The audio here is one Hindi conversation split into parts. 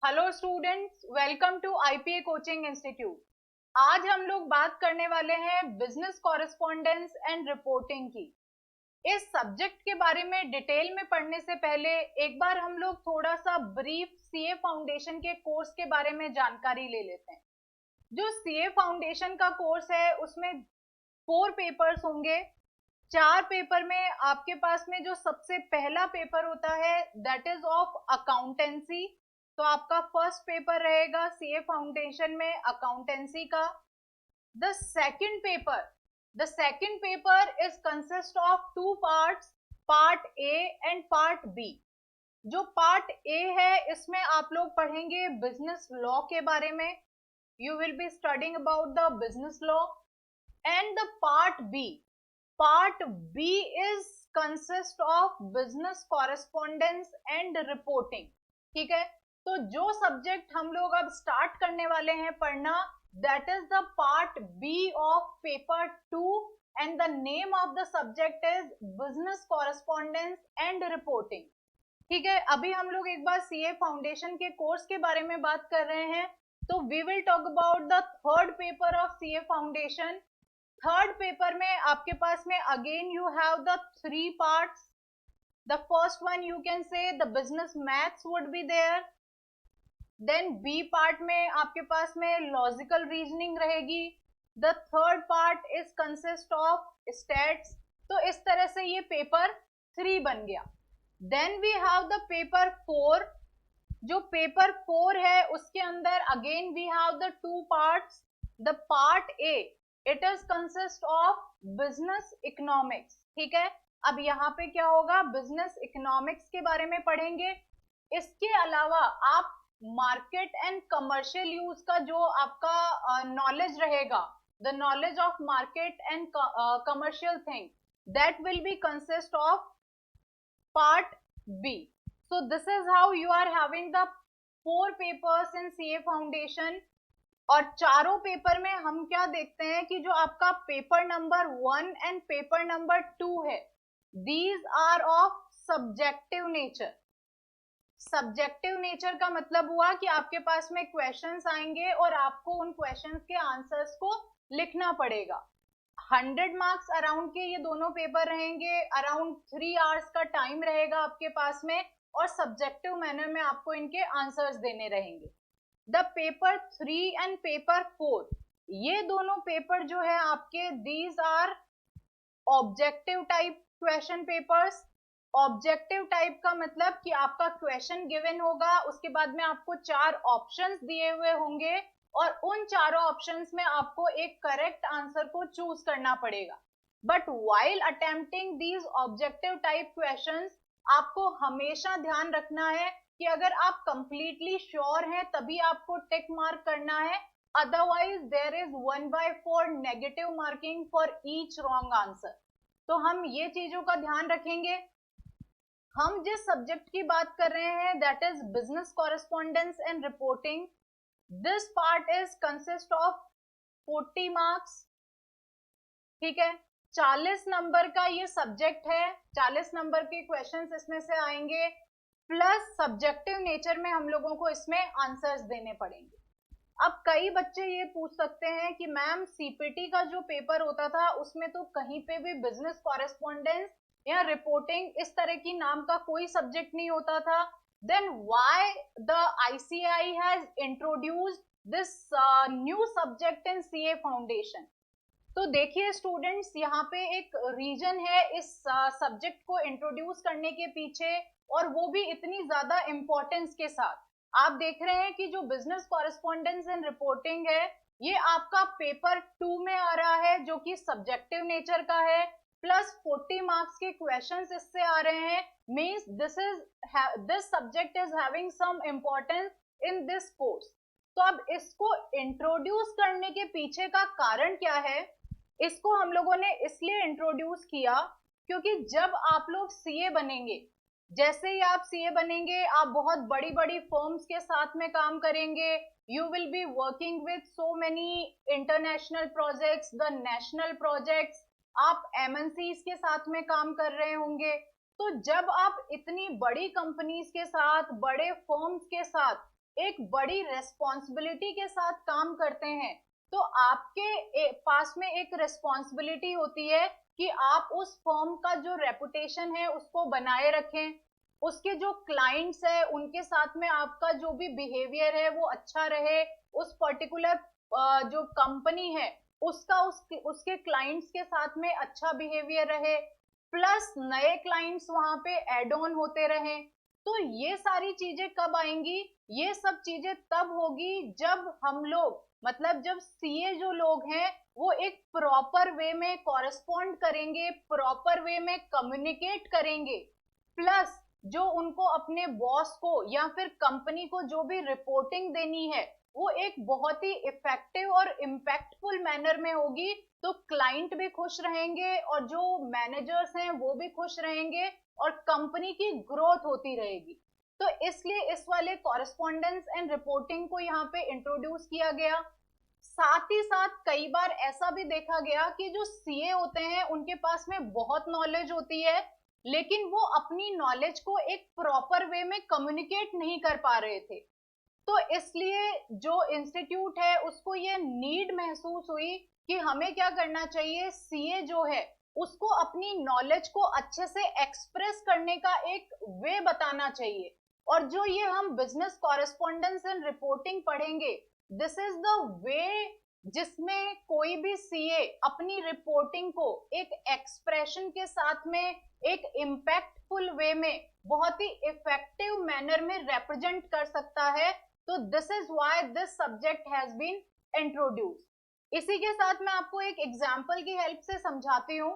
Hello students, welcome to IPA coaching institute. आज हम लोग बात करने वाले हैं बिजनेस कॉरेस्पॉन्डेंस एंड रिपोर्टिंग की। इस सब्जेक्ट के बारे में डिटेल में पढ़ने से पहले एक बार हम लोग थोड़ा सा ब्रीफ सीए फाउंडेशन के कोर्स के बारे में जानकारी ले लेते हैं। जो सीए फाउंडेशन का कोर्स है उसमें 4 पेपर्स होंगे। 4 पेपर में आपके पास में जो सबसे पहला पेपर होता है दैट इज ऑफ अकाउंटेंसी। तो आपका फर्स्ट पेपर रहेगा सीए फाउंडेशन में अकाउंटेंसी का। The second paper is consist of 2 parts, part A and part B. जो पार्ट ए है इसमें आप लोग पढ़ेंगे बिजनेस लॉ के बारे में। You will be studying about the business law. And the part B is consist of business correspondence and reporting. ठीक है, तो जो सब्जेक्ट हम लोग अब स्टार्ट करने वाले हैं पढ़ना that is the part B of paper 2 and the name of the subject is business correspondence and reporting. ठीक है, अभी हम लोग एक बार सीए फाउंडेशन के कोर्स के बारे में बात कर रहे हैं। तो we will talk about the third paper of CA foundation. Third paper में आपके पास में again you have the 3 parts. The first one you can से the business maths would be there. Then B part में आपके पास में लॉजिकल रीजनिंग रहेगी। The third part is consist of stats. तो इस तरह से ये पेपर 3 बन गया। Then we have the paper 4। जो पेपर 4 है उसके अंदर again we have the 2 parts. The part A it is consist of business economics. ठीक है, अब यहाँ पे क्या होगा, बिजनेस इकोनॉमिक्स के बारे में पढ़ेंगे। इसके अलावा आप मार्केट एंड कमर्शियल यूज का जो आपका नॉलेज रहेगा, the knowledge of market and commercial thing that will be consist of part B. So this is how you are having the 4 papers in CA foundation. और चारों पेपर में हम क्या देखते हैं कि जो आपका paper number 1 and paper number 2 है these are of subjective nature. Subjective nature का मतलब हुआ कि आपके पास में क्वेश्चंस आएंगे और आपको उन क्वेश्चंस के आंसर्स को लिखना पड़ेगा। 100 मार्क्स अराउंड के ये दोनों पेपर रहेंगे। अराउंड 3 आवर्स का टाइम रहेगा आपके पास में और सब्जेक्टिव मैनर में आपको इनके आंसर्स देने रहेंगे। द पेपर 3 एंड पेपर 4 ये दोनों पेपर जो है आपके these are objective type question papers. Objective type का मतलब कि आपका क्वेश्चन गिवन होगा, उसके बाद में आपको 4 ऑप्शंस दिए हुए होंगे और उन चारों ऑप्शंस में आपको एक करेक्ट आंसर को चूज करना पड़ेगा। But while attempting these objective type questions आपको हमेशा ध्यान रखना है कि अगर आप कंप्लीटली श्योर हैं तभी आपको टिक मार्क करना है, otherwise there is 1/4 negative marking for each wrong answer. तो हम ये चीजों का ध्यान रखेंगे। हम जिस सब्जेक्ट की बात कर रहे हैं that is business correspondence and reporting. This part is consist of 40 marks. ठीक है, 40 नंबर का ये सब्जेक्ट है। 40 नंबर के क्वेश्चंस इसमें से आएंगे प्लस सब्जेक्टिव नेचर में हम लोगों को इसमें आंसर्स देने पड़ेंगे। अब कई बच्चे ये पूछ सकते हैं कि मैम सीपीटी का जो पेपर होता था उसमें तो कहीं पे भी बिजनेस कॉरेस्पॉन्डेंस या रिपोर्टिंग इस तरह की नाम का कोई सब्जेक्ट नहीं होता था। Then why the ICAI has introduced this new subject in CA foundation. तो देखिए स्टूडेंट्स, यहाँ पे एक रीजन है इस सब्जेक्ट को इंट्रोड्यूस करने के पीछे और वो भी इतनी ज्यादा इंपॉर्टेंस के साथ। आप देख रहे हैं कि जो बिजनेस कॉरेस्पॉन्डेंस एंड रिपोर्टिंग है ये आपका पेपर 2 में आ रहा है जो कि सब्जेक्टिव नेचर का है, प्लस 40 मार्क्स के क्वेश्चंस इससे आ रहे हैं। Means this subject is having some importance in this course. तो अब इसको इंट्रोड्यूस करने के पीछे का कारण क्या है, इसको हम लोगों ने इसलिए इंट्रोड्यूस किया क्योंकि जब आप लोग सीए बनेंगे, जैसे ही आप सीए बनेंगे आप बहुत बड़ी बड़ी फर्म्स के साथ में काम करेंगे। You will be working with so many international projects, the national projects. आप एमएनसीज के साथ में काम कर रहे होंगे। तो जब आप इतनी बड़ी कंपनीज के साथ, बड़े फर्म्स के साथ एक बड़ी रेस्पॉन्सिबिलिटी के साथ काम करते हैं, तो आपके पास में एक रेस्पॉन्सिबिलिटी होती है कि आप उस फर्म का जो रेपुटेशन है उसको बनाए रखें, उसके जो क्लाइंट्स है उनके साथ में आपका जो भी बिहेवियर है वो अच्छा रहे, उस पर्टिकुलर जो कंपनी है उसका उसके क्लाइंट्स के साथ में अच्छा बिहेवियर रहे, प्लस नए क्लाइंट्स वहां पे एड ऑन होते रहें। तो ये सारी चीजें कब आएंगी? ये सब चीजें तब होगी जब हम लोग, मतलब जब सीए जो लोग हैं वो एक प्रॉपर वे में कॉरेस्पॉन्ड करेंगे, प्रॉपर वे में कम्युनिकेट करेंगे, प्लस जो उनको अपने बॉस को या फिर कंपनी को जो भी रिपोर्टिंग देनी है वो एक बहुत ही इफेक्टिव और इम्पैक्टफुल मैनर में होगी, तो क्लाइंट भी खुश रहेंगे और जो मैनेजर्स हैं वो भी खुश रहेंगे और कंपनी की ग्रोथ होती रहेगी। तो इसलिए इस वाले कॉरेस्पॉन्डेंस एंड रिपोर्टिंग को यहाँ पे इंट्रोड्यूस किया गया। साथ ही साथ कई बार ऐसा भी देखा गया कि जो सीए होते हैं उनके पास में बहुत नॉलेज होती है, लेकिन वो अपनी नॉलेज को एक प्रॉपर वे में कम्युनिकेट नहीं कर पा रहे थे। तो इसलिए जो इंस्टीट्यूट है उसको ये नीड महसूस हुई कि हमें क्या करना चाहिए, सीए जो है उसको अपनी नॉलेज को अच्छे से एक्सप्रेस करने का एक वे बताना चाहिए। और जो ये हम बिजनेस कॉरेस्पॉन्डेंस एंड रिपोर्टिंग पढ़ेंगे, दिस इज द वे जिसमें कोई भी सीए अपनी रिपोर्टिंग को एक एक्सप्रेशन के साथ में एक इम्पैक्टफुल वे में बहुत ही इफेक्टिव मैनर में रिप्रेजेंट कर सकता है। तो this is why this subject has been introduce. इसी के साथ मैं आपको एक एग्जाम्पल की हेल्प से समझाती हूँ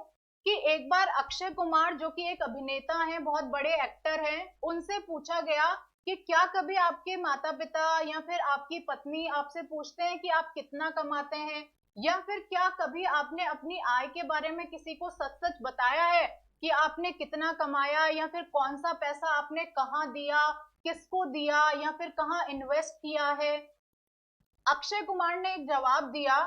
कि एक बार अक्षय कुमार जो कि एक अभिनेता हैं, बहुत बड़े एक्टर हैं, उनसे पूछा गया कि क्या कभी आपके माता पिता या फिर आपकी पत्नी आपसे पूछते हैं कि आप कितना कमाते हैं, या फिर क्या कभी आपने अपनी आय के बारे में किसी को सच सच बताया है कि आपने कितना कमाया, या फिर कौन सा पैसा आपने कहाँ दिया, किसको दिया, या फिर कहाँ इन्वेस्ट किया है? अक्षय कुमार ने एक जवाब दिया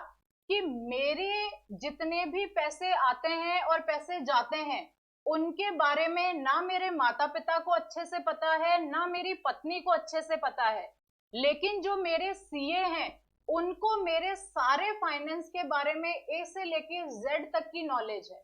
कि मेरे जितने भी पैसे आते हैं और पैसे जाते हैं उनके बारे में ना मेरे माता पिता को अच्छे से पता है, ना मेरी पत्नी को अच्छे से पता है, लेकिन जो मेरे सीए हैं उनको मेरे सारे फाइनेंस के बारे में ए से लेके जेड तक की नॉलेज है।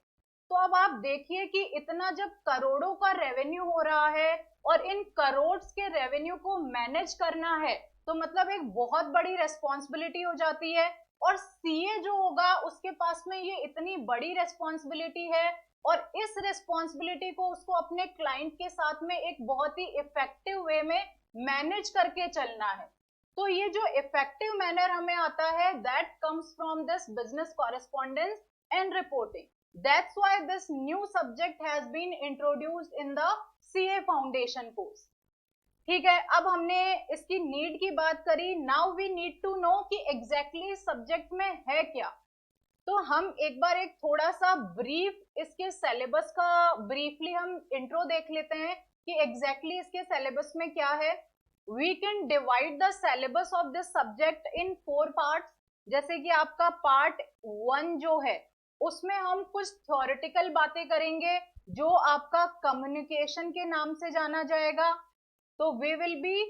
तो अब आप देखिए कि इतना जब करोड़ों का रेवेन्यू हो रहा है और इन करोड़ के रेवेन्यू को मैनेज करना है, तो मतलब एक बहुत बड़ी रेस्पॉन्सिबिलिटी हो जाती है। और सीए जो होगा उसके पास में ये इतनी बड़ी रेस्पॉन्सिबिलिटी है और इस रेस्पॉन्सिबिलिटी को उसको अपने क्लाइंट के साथ में एक बहुत ही इफेक्टिव वे में मैनेज करके चलना है। तो ये जो इफेक्टिव मैनर हमें आता है, that comes from this business correspondence and reporting. That's why this new subject has been introduced in the CA Foundation course. ठीक है, अब हमने इसकी नीड की बात करी, now we need to know कि एग्जैक्टली सब्जेक्ट में है क्या। तो हम एक बार एक थोड़ा सा ब्रीफ इसके सिलेबस का ब्रीफली हम इंट्रो देख लेते हैं कि एग्जैक्टली इसके सिलेबस में क्या है। We can divide the syllabus of this subject in 4 parts. जैसे कि आपका पार्ट 1 जो है उसमें हम कुछ थ्योरेटिकल बातें करेंगे जो आपका कम्युनिकेशन के नाम से जाना जाएगा। तो we will be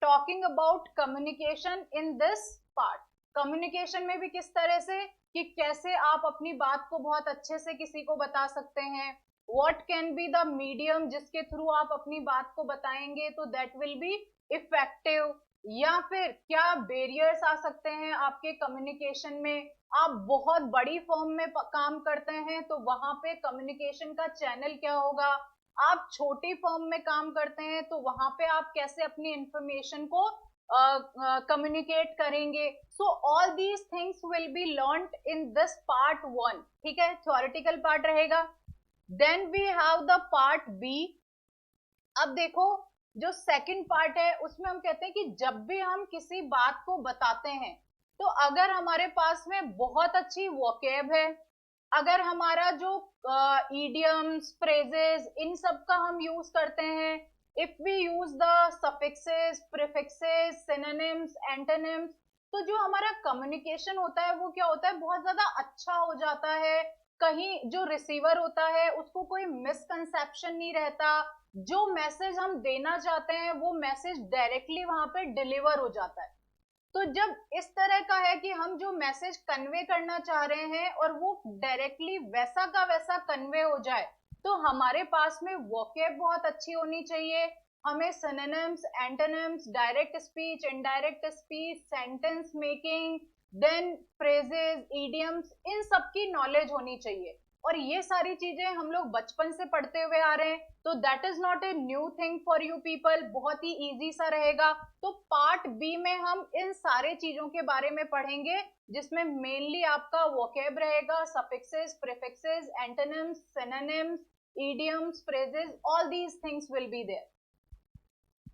talking about communication in this part. Communication में भी किस तरह से कि कैसे आप अपनी बात को बहुत अच्छे से किसी को बता सकते हैं, what can be the medium जिसके थ्रू आप अपनी बात को बताएंगे तो दैट विल बी इफेक्टिव, या फिर क्या बैरियर्स आ सकते हैं आपके कम्युनिकेशन में। आप बहुत बड़ी फर्म में काम करते हैं तो वहां पे कम्युनिकेशन का चैनल क्या होगा, आप छोटी फर्म में काम करते हैं तो वहां पे आप कैसे अपनी इंफॉर्मेशन को कम्युनिकेट करेंगे। So all these things will be learned in this part 1। ठीक है, थ्योरेटिकल पार्ट रहेगा। Then we have the part B. अब देखो जो सेकंड पार्ट है उसमें हम कहते हैं कि जब भी हम किसी बात को बताते हैं तो अगर हमारे पास में बहुत अच्छी वोकैब है, अगर हमारा जो इडियम्स फ्रेजेस इन सब का हम यूज करते हैं, if we use the suffixes prefixes synonyms antonyms, तो जो हमारा कम्युनिकेशन होता है वो क्या होता है, बहुत ज्यादा अच्छा हो जाता है। कहीं जो रिसीवर होता है उसको कोई मिसकंसेप्शन नहीं रहता, जो मैसेज हम देना चाहते हैं वो मैसेज डायरेक्टली वहां पे डिलीवर हो जाता है। तो जब इस तरह का है कि हम जो मैसेज कन्वे करना चाह रहे हैं और वो डायरेक्टली वैसा का वैसा कन्वे हो जाए, तो हमारे पास में वोकैब बहुत अच्छी होनी चाहिए। हमें synonyms, antonyms, direct speech, indirect speech, sentence making, then phrases, idioms, इन सब की नॉलेज होनी चाहिए। और ये सारी चीजें हम लोग बचपन से पढ़ते हुए आ रहे हैं, तो that is not a new thing for you people, बहुत ही इजी सा रहेगा। तो पार्ट बी में हम इन सारे चीजों के बारे में पढ़ेंगे, जिसमें मेनली आपका वोकैब रहेगा, suffixes, prefixes, antonyms, synonyms, idioms, phrases, all these things will be there.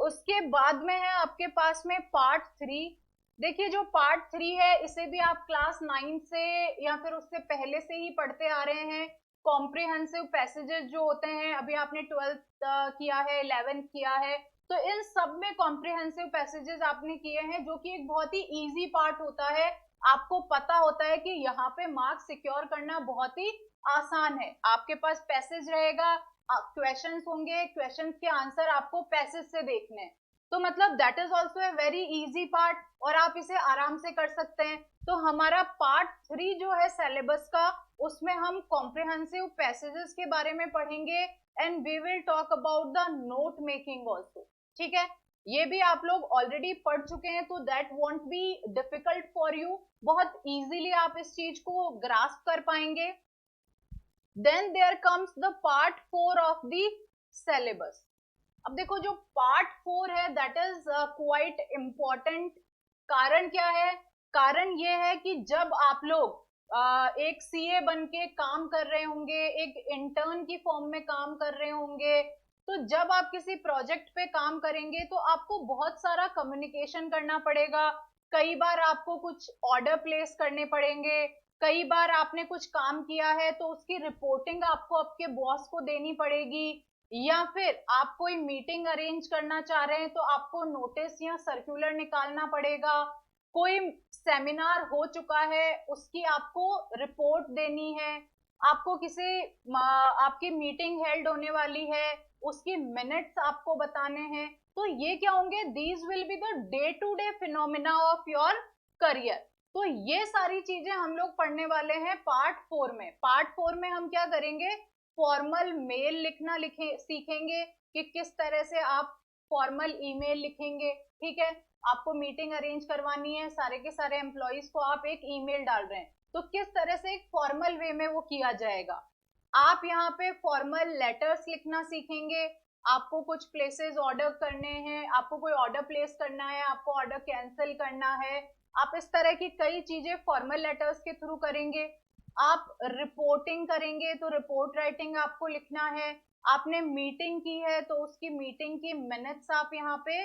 उसके बाद में है आपके पास में पार्ट 3। देखिए जो पार्ट 3 है इसे भी आप क्लास 9 से या फिर उससे पहले से ही पढ़ते आ रहे हैं। कॉम्प्रिहेंसिव पैसेजेस जो होते हैं, अभी आपने 12th किया है, 11th किया है, तो इन सब में कॉम्प्रिहेंसिव पैसेजेस आपने किए हैं, जो कि एक बहुत ही इजी पार्ट होता है। आपको पता होता है कि यहाँ पे मार्क्स सिक्योर करना बहुत ही आसान है। आपके पास पैसेज रहेगा, क्वेश्चंस होंगे, क्वेश्चंस के आंसर आपको पैसेज से देखने हैं, तो मतलब that is also a very easy part और आप इसे आराम से कर सकते हैं। तो हमारा पार्ट 3 जो है सिलेबस का, उसमें हम कॉम्प्रिहेंसिव पैसेजेस के बारे में पढ़ेंगे and we will talk about the note making also. ठीक है, ये भी आप लोग ऑलरेडी पढ़ चुके हैं, तो that won't be difficult for you, बहुत इजीली आप इस चीज को ग्रास्प कर पाएंगे। Then there comes the part 4 of the syllabus. अब देखो जो पार्ट 4 है दैट इज क्वाइट इम्पोर्टेंट। कारण क्या है? कारण ये है कि जब आप लोग एक सीए बन के काम कर रहे होंगे, एक इंटर्न की फॉर्म में काम कर रहे होंगे, तो जब आप किसी प्रोजेक्ट पे काम करेंगे तो आपको बहुत सारा कम्युनिकेशन करना पड़ेगा। कई बार आपको कुछ ऑर्डर प्लेस करने पड़ेंगे, कई बार आपने कुछ काम किया है तो उसकी रिपोर्टिंग आपको आपके बॉस को देनी पड़ेगी, या फिर आप कोई मीटिंग अरेंज करना चाह रहे हैं तो आपको नोटिस या सर्कुलर निकालना पड़ेगा। कोई सेमिनार हो चुका है उसकी आपको रिपोर्ट देनी है, आपको किसी आपकी मीटिंग हेल्ड होने वाली है उसकी मिनट्स आपको बताने हैं। तो ये क्या होंगे? These will be the day to day phenomena of your career. तो ये सारी चीजें हम लोग पढ़ने वाले हैं पार्ट 4 में। पार्ट 4 में हम क्या करेंगे? फॉर्मल मेल लिखना सीखेंगे कि किस तरह से आप फॉर्मल ईमेल लिखेंगे। ठीक है, आपको मीटिंग अरेंज करवानी है, सारे के सारे एम्प्लॉइज को आप एक ईमेल डाल रहे हैं, तो किस तरह से एक फॉर्मल वे में वो किया जाएगा। आप यहाँ पे फॉर्मल लेटर्स लिखना सीखेंगे। आपको कुछ प्लेसेस ऑर्डर करने हैं, आपको कोई ऑर्डर प्लेस करना है, आपको ऑर्डर कैंसिल करना है, आप इस तरह की कई चीजें फॉर्मल लेटर्स के थ्रू करेंगे। आप रिपोर्टिंग करेंगे तो रिपोर्ट राइटिंग आपको लिखना है। आपने मीटिंग की है तो उसकी मीटिंग की मिनट्स आप यहाँ पे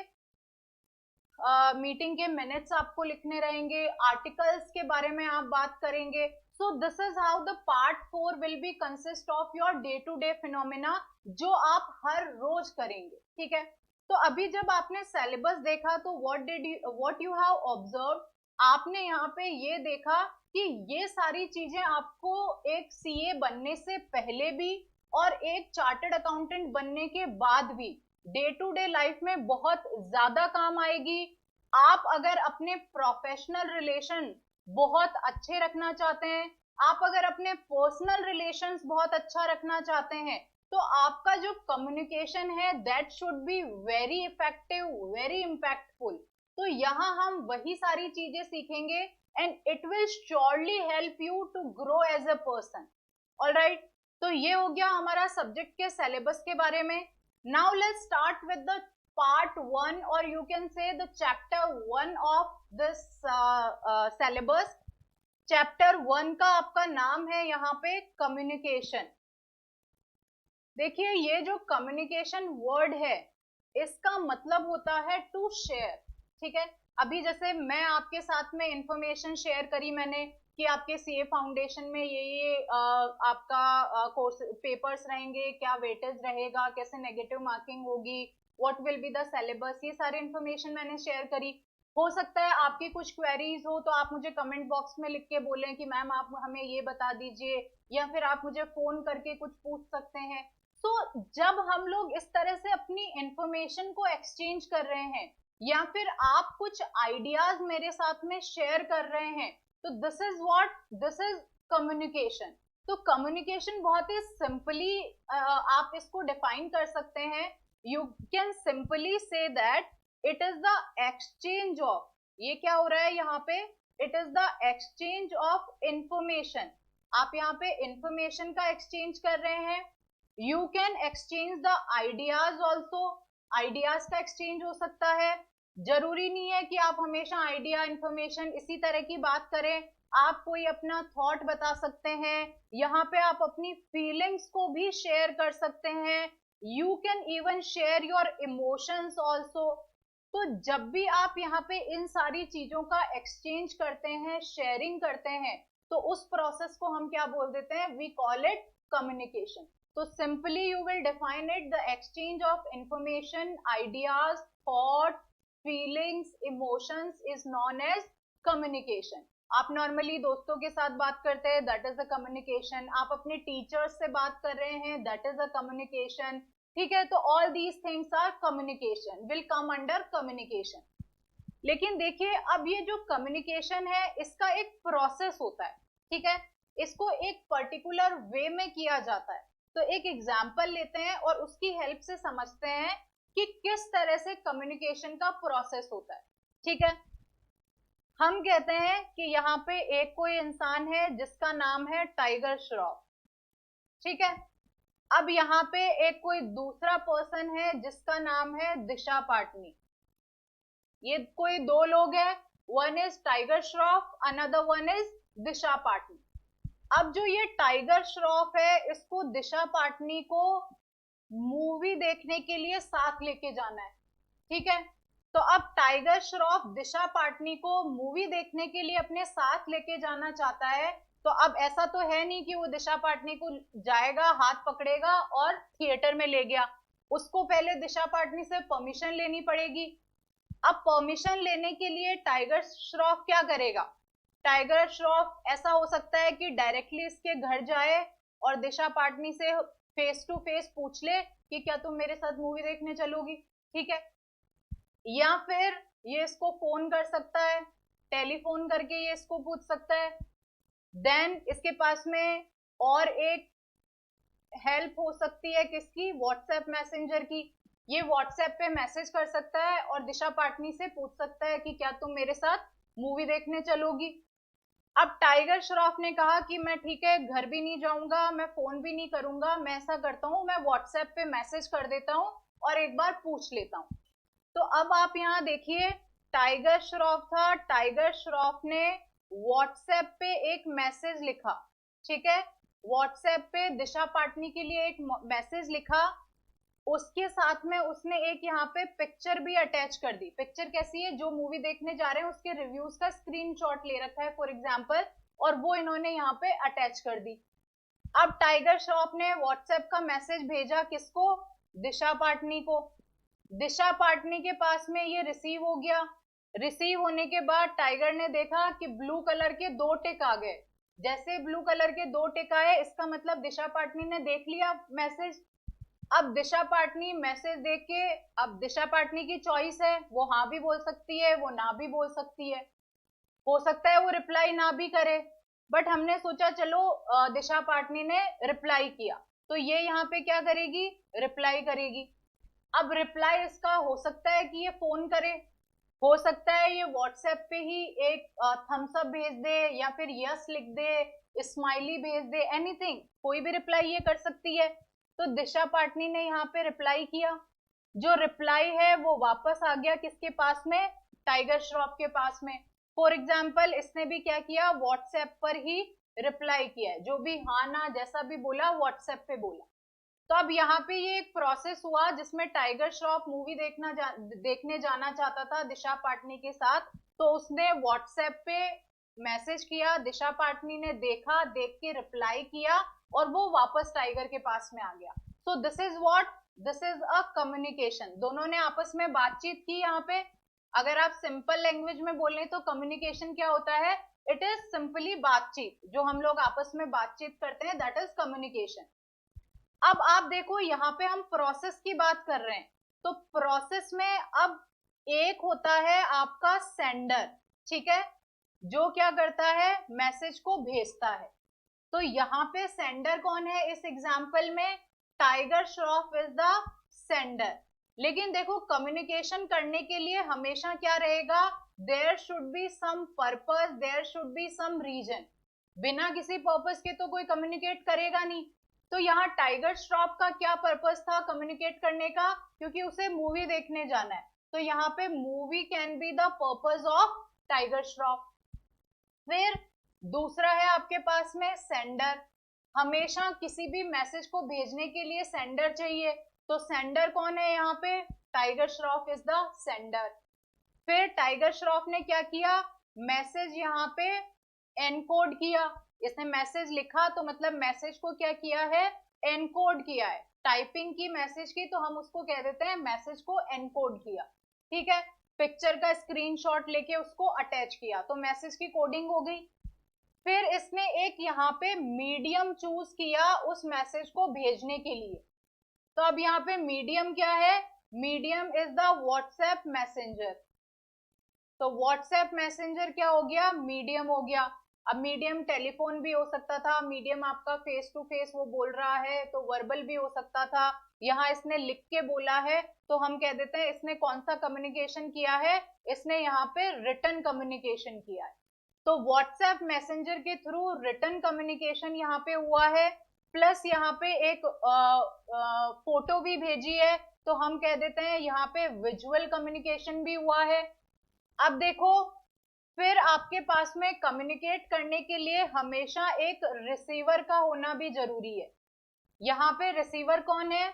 मीटिंग के मिनट्स आपको लिखने रहेंगे। आर्टिकल्स के बारे में आप बात करेंगे। So this is how the part 4 will be consist of your day to day phenomena, जो आप हर रोज करेंगे। ठीक है, तो अभी जब आपने सिलेबस देखा तो व्हाट यू हैव ऑब्जर्व, आपने यहाँ पे ये देखा कि ये सारी चीजें आपको एक सीए बनने से पहले भी और एक चार्टर्ड अकाउंटेंट बनने के बाद भी डे टू डे लाइफ में बहुत ज्यादा काम आएगी। आप अगर अपने प्रोफेशनल रिलेशन बहुत अच्छे रखना चाहते हैं, आप अगर अपने पर्सनल रिलेशंस बहुत अच्छा रखना चाहते हैं, तो आपका जो कम्युनिकेशन है that should be very effective, very impactful. तो यहाँ हम वही सारी चीजें सीखेंगे and it will surely help you to grow as a person. Alright, तो ये हो गया हमारा सब्जेक्ट के सिलेबस के बारे में। Now let's start with the part 1 और यू कैन से the chapter 1 of this syllabus. Chapter 1 का आपका नाम है यहाँ पे कम्युनिकेशन। देखिए ये जो कम्युनिकेशन वर्ड है इसका मतलब होता है टू शेयर। ठीक है, अभी जैसे मैं आपके साथ में इंफॉर्मेशन शेयर करी मैंने कि आपके सीए फाउंडेशन में ये आपका कोर्स पेपर्स रहेंगे, क्या वेटेज रहेगा, कैसे नेगेटिव मार्किंग होगी, what will be the syllabus, ये सारी इंफॉर्मेशन मैंने शेयर करी। हो सकता है आपकी कुछ क्वेरीज हो तो आप मुझे कमेंट बॉक्स में लिख के बोलें कि मैम आप हमें ये बता दीजिए, या फिर आप मुझे फोन करके कुछ पूछ सकते हैं। तो जब हम लोग इस तरह से अपनी इंफॉर्मेशन को एक्सचेंज कर रहे हैं या फिर आप कुछ आइडियाज मेरे साथ में शेयर कर रहे हैं, तो दिस इज कम्युनिकेशन। तो कम्युनिकेशन बहुत ही सिंपली आप इसको डिफाइन कर सकते हैं। You can simply say that it is the exchange of, ये क्या हो रहा है यहाँ पे, it is the exchange of information. आप यहाँ पे इंफॉर्मेशन का एक्सचेंज कर रहे हैं। You can exchange the ideas also, ideas का एक्सचेंज हो सकता है। जरूरी नहीं है कि आप हमेशा आइडिया इंफॉर्मेशन इसी तरह की बात करें, आप कोई अपना थॉट बता सकते हैं, यहाँ पे आप अपनी फीलिंग्स को भी शेयर कर सकते हैं। You can even share your emotions also. तो जब भी आप यहाँ पे इन सारी चीजों का एक्सचेंज करते हैं, शेयरिंग करते हैं, तो उस प्रोसेस को हम क्या बोल देते हैं, वी कॉल इट कम्युनिकेशन। तो simply you will define it, the exchange of information, ideas, thought, feelings, emotions is known as communication. आप नॉर्मली दोस्तों के साथ बात करते हैं, दैट इज अ कम्युनिकेशन। आप अपने टीचर्स से बात कर रहे हैं, दैट इज अ कम्युनिकेशन। ठीक है, तो all these things are communication, will come under communication. लेकिन देखिए, अब ये जो कम्युनिकेशन है इसका एक प्रोसेस होता है, ठीक है, इसको एक पर्टिकुलर वे में किया जाता है। तो एक एग्जाम्पल लेते हैं और उसकी हेल्प से समझते हैं कि किस तरह से कम्युनिकेशन का प्रोसेस होता है। ठीक है, हम कहते हैं कि यहाँ पे एक कोई इंसान है जिसका नाम है टाइगर श्रॉफ। ठीक है, अब यहाँ पे एक कोई दूसरा पर्सन है जिसका नाम है दिशा पाटनी। ये कोई दो लोग हैं, one is Tiger Shroff, another one is Disha Patani. अब जो ये टाइगर श्रॉफ है, इसको दिशा पाटनी को मूवी देखने के लिए साथ लेके जाना है। ठीक है, तो अब टाइगर श्रॉफ दिशा पाटनी को मूवी देखने के लिए अपने साथ लेके जाना चाहता है। तो अब ऐसा तो है नहीं कि वो दिशा पाटनी को जाएगा, हाथ पकड़ेगा और थिएटर में ले गया। उसको पहले दिशा पाटनी से परमिशन लेनी पड़ेगी। अब परमिशन लेने के लिए टाइगर श्रॉफ क्या करेगा, टाइगर श्रॉफ ऐसा हो सकता है कि डायरेक्टली इसके घर जाए और दिशा पाटनी से फेस टू फेस पूछ ले कि क्या तुम मेरे साथ मूवी देखने चलोगी। ठीक है, या फिर ये इसको फोन कर सकता है, टेलीफोन करके ये इसको पूछ सकता है। देन इसके पास में और एक हेल्प हो सकती है किसकी, व्हाट्सएप मैसेंजर की। ये व्हाट्सएप पे मैसेज कर सकता है और दिशा पाटनी से पूछ सकता है कि क्या तुम मेरे साथ मूवी देखने चलोगी। अब टाइगर श्रॉफ ने कहा कि मैं ठीक है, घर भी नहीं जाऊंगा, मैं फोन भी नहीं करूंगा, मैं ऐसा करता हूँ, मैं व्हाट्सएप पे मैसेज कर देता हूँ और एक बार पूछ लेता हूँ। तो अब आप यहाँ देखिए, टाइगर श्रॉफ था, टाइगर श्रॉफ ने व्हाट्सएप पे एक मैसेज लिखा। ठीक है, व्हाट्सएप पे दिशा पाटनी के लिए एक मैसेज लिखा, उसके साथ में उसने एक यहाँ पे पिक्चर भी अटैच कर दी। पिक्चर कैसी है, जो मूवी देखने जा रहे हैं उसके रिव्यूज का स्क्रीनशॉट ले रखा है फॉर एग्जांपल, और वो इन्होंने यहाँ पे अटैच कर दी। अब टाइगर श्रॉफ ने व्हाट्सएप का मैसेज भेजा किसको, दिशा पाटनी को। दिशा पाटनी के पास में ये रिसीव हो गया। रिसीव होने के बाद टाइगर ने देखा कि ब्लू कलर के दो टिक आ गए। जैसे ब्लू कलर के दो टिक आए, इसका मतलब दिशा पाटनी ने देख लिया मैसेज। अब दिशा पाटनी मैसेज देख के, अब दिशा पाटनी की चॉइस है, वो हाँ भी बोल सकती है, वो ना भी बोल सकती है। हो सकता है वो रिप्लाई ना भी करे, बट हमने सोचा चलो दिशा पाटनी ने रिप्लाई किया, तो ये यहाँ पे क्या करेगी, रिप्लाई करेगी। अब रिप्लाई इसका हो सकता है कि ये फोन करे, हो सकता है ये व्हाट्सएप पे ही एक थम्स अप भेज दे, या फिर यस लिख दे, स्माइली भेज दे, एनीथिंग, कोई भी रिप्लाई ये कर सकती है। तो दिशा पाटनी ने यहाँ पे रिप्लाई किया। जो रिप्लाई है वो वापस आ गया किसके पास में, टाइगर श्रॉफ के पास में। फॉर एग्जाम्पल इसने भी क्या किया, व्हाट्सएप पर ही रिप्लाई किया है, जो भी हाँ ना जैसा भी बोला व्हाट्सएप पे बोला। तो अब यहाँ पे ये एक प्रोसेस हुआ जिसमें टाइगर श्रॉफ मूवी देखने जाना चाहता था दिशा पाटनी के साथ। तो उसने व्हाट्सएप पे मैसेज किया, दिशा पाटनी ने देखा, देख के रिप्लाई किया और वो वापस टाइगर के पास में आ गया। सो this is what, this is a communication. दोनों ने आपस में बातचीत की। यहाँ पे अगर आप सिंपल लैंग्वेज में बोलें तो कम्युनिकेशन क्या होता है, इट इज सिंपली बातचीत, जो हम लोग आपस में बातचीत करते हैं, दैट इज कम्युनिकेशन। अब आप देखो यहाँ पे हम प्रोसेस की बात कर रहे हैं, तो प्रोसेस में अब एक होता है आपका सेंडर, ठीक है, जो क्या करता है, मैसेज को भेजता है। तो यहाँ पे सेंडर कौन है इस एग्जाम्पल में, Tiger Shroff is the sender. लेकिन देखो कम्युनिकेशन करने के लिए हमेशा क्या रहेगा, there should be some purpose, there should be some reason. बिना किसी पर्पस के तो कोई कम्युनिकेट करेगा नहीं। तो यहाँ टाइगर श्रॉफ का क्या पर्पस था कम्युनिकेट करने का, क्योंकि उसे मूवी देखने जाना है, तो यहाँ पे movie can be the purpose of tiger Shroff. फिर दूसरा है आपके पास में सेंडर, हमेशा किसी भी मैसेज को भेजने के लिए सेंडर चाहिए, तो सेंडर कौन है यहाँ पे, tiger Shroff is the sender. फिर टाइगर श्रॉफ ने क्या किया, मैसेज यहाँ पे एनकोड किया, इसने मैसेज लिखा तो मतलब मैसेज को क्या किया है, एनकोड किया है, टाइपिंग की मैसेज की तो हम उसको कह देते हैं मैसेज को एनकोड किया, ठीक है। पिक्चर का स्क्रीनशॉट लेके उसको अटैच किया तो मैसेज की कोडिंग हो गई। फिर इसने एक यहाँ पे मीडियम चूज किया उस मैसेज को भेजने के लिए, तो अब यहाँ पे मीडियम क्या है, medium is the WhatsApp messenger. तो व्हाट्सएप मैसेंजर क्या हो गया, मीडियम हो गया। अब मीडियम टेलीफोन भी हो सकता था, मीडियम आपका फेस टू फेस वो बोल रहा है तो वर्बल भी हो सकता था, यहाँ इसने लिख के बोला है तो हम कह देते हैं इसने कौन सा कम्युनिकेशन किया है, इसने यहाँ पे रिटन कम्युनिकेशन किया है। तो व्हाट्सएप मैसेंजर के थ्रू रिटन कम्युनिकेशन यहाँ पे हुआ है, प्लस यहाँ पे एक फोटो भी भेजी है तो हम कह देते हैं यहाँ पे विजुअल कम्युनिकेशन भी हुआ है। अब देखो फिर आपके पास में कम्युनिकेट करने के लिए हमेशा एक रिसीवर का होना भी जरूरी है। यहाँ पे रिसीवर कौन है,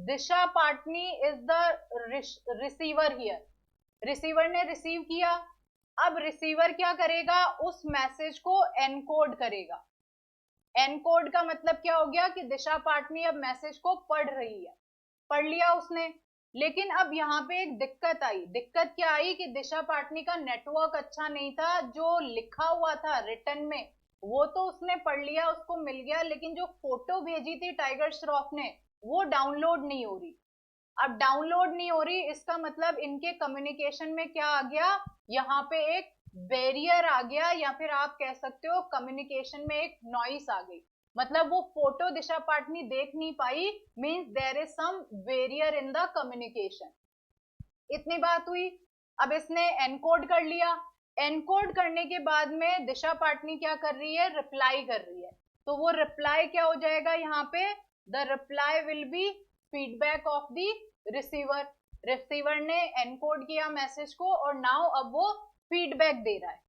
Disha Patani is the receiver here. Receiver ने रिसीव किया, अब रिसीवर क्या करेगा, उस मैसेज को एनकोड करेगा। एनकोड का मतलब क्या हो गया कि दिशा पाटनी अब मैसेज को पढ़ रही है, पढ़ लिया उसने। लेकिन अब यहाँ पे एक दिक्कत आई, दिक्कत क्या आई कि दिशा पाटनी का नेटवर्क अच्छा नहीं था, जो लिखा हुआ था रिटन में वो तो उसने पढ़ लिया, उसको मिल गया, लेकिन जो फोटो भेजी थी टाइगर श्रॉफ ने वो डाउनलोड नहीं हो रही। अब डाउनलोड नहीं हो रही इसका मतलब इनके कम्युनिकेशन में क्या आ गया, यहाँ पे एक बैरियर आ गया, या फिर आप कह सकते हो कम्युनिकेशन में एक नॉइस आ गई। मतलब वो फोटो दिशा पाटनी देख नहीं पाई, means there is some barrier in the communication. इतनी बात हुई। अब इसने एनकोड कर लिया, एनकोड करने के बाद में दिशा पाटनी क्या कर रही है, रिप्लाई कर रही है, तो वो रिप्लाई क्या हो जाएगा यहाँ पे, the reply will be feedback of the receiver. Receiver ने एनकोड किया मैसेज को और नाउ अब वो फीडबैक दे रहा है।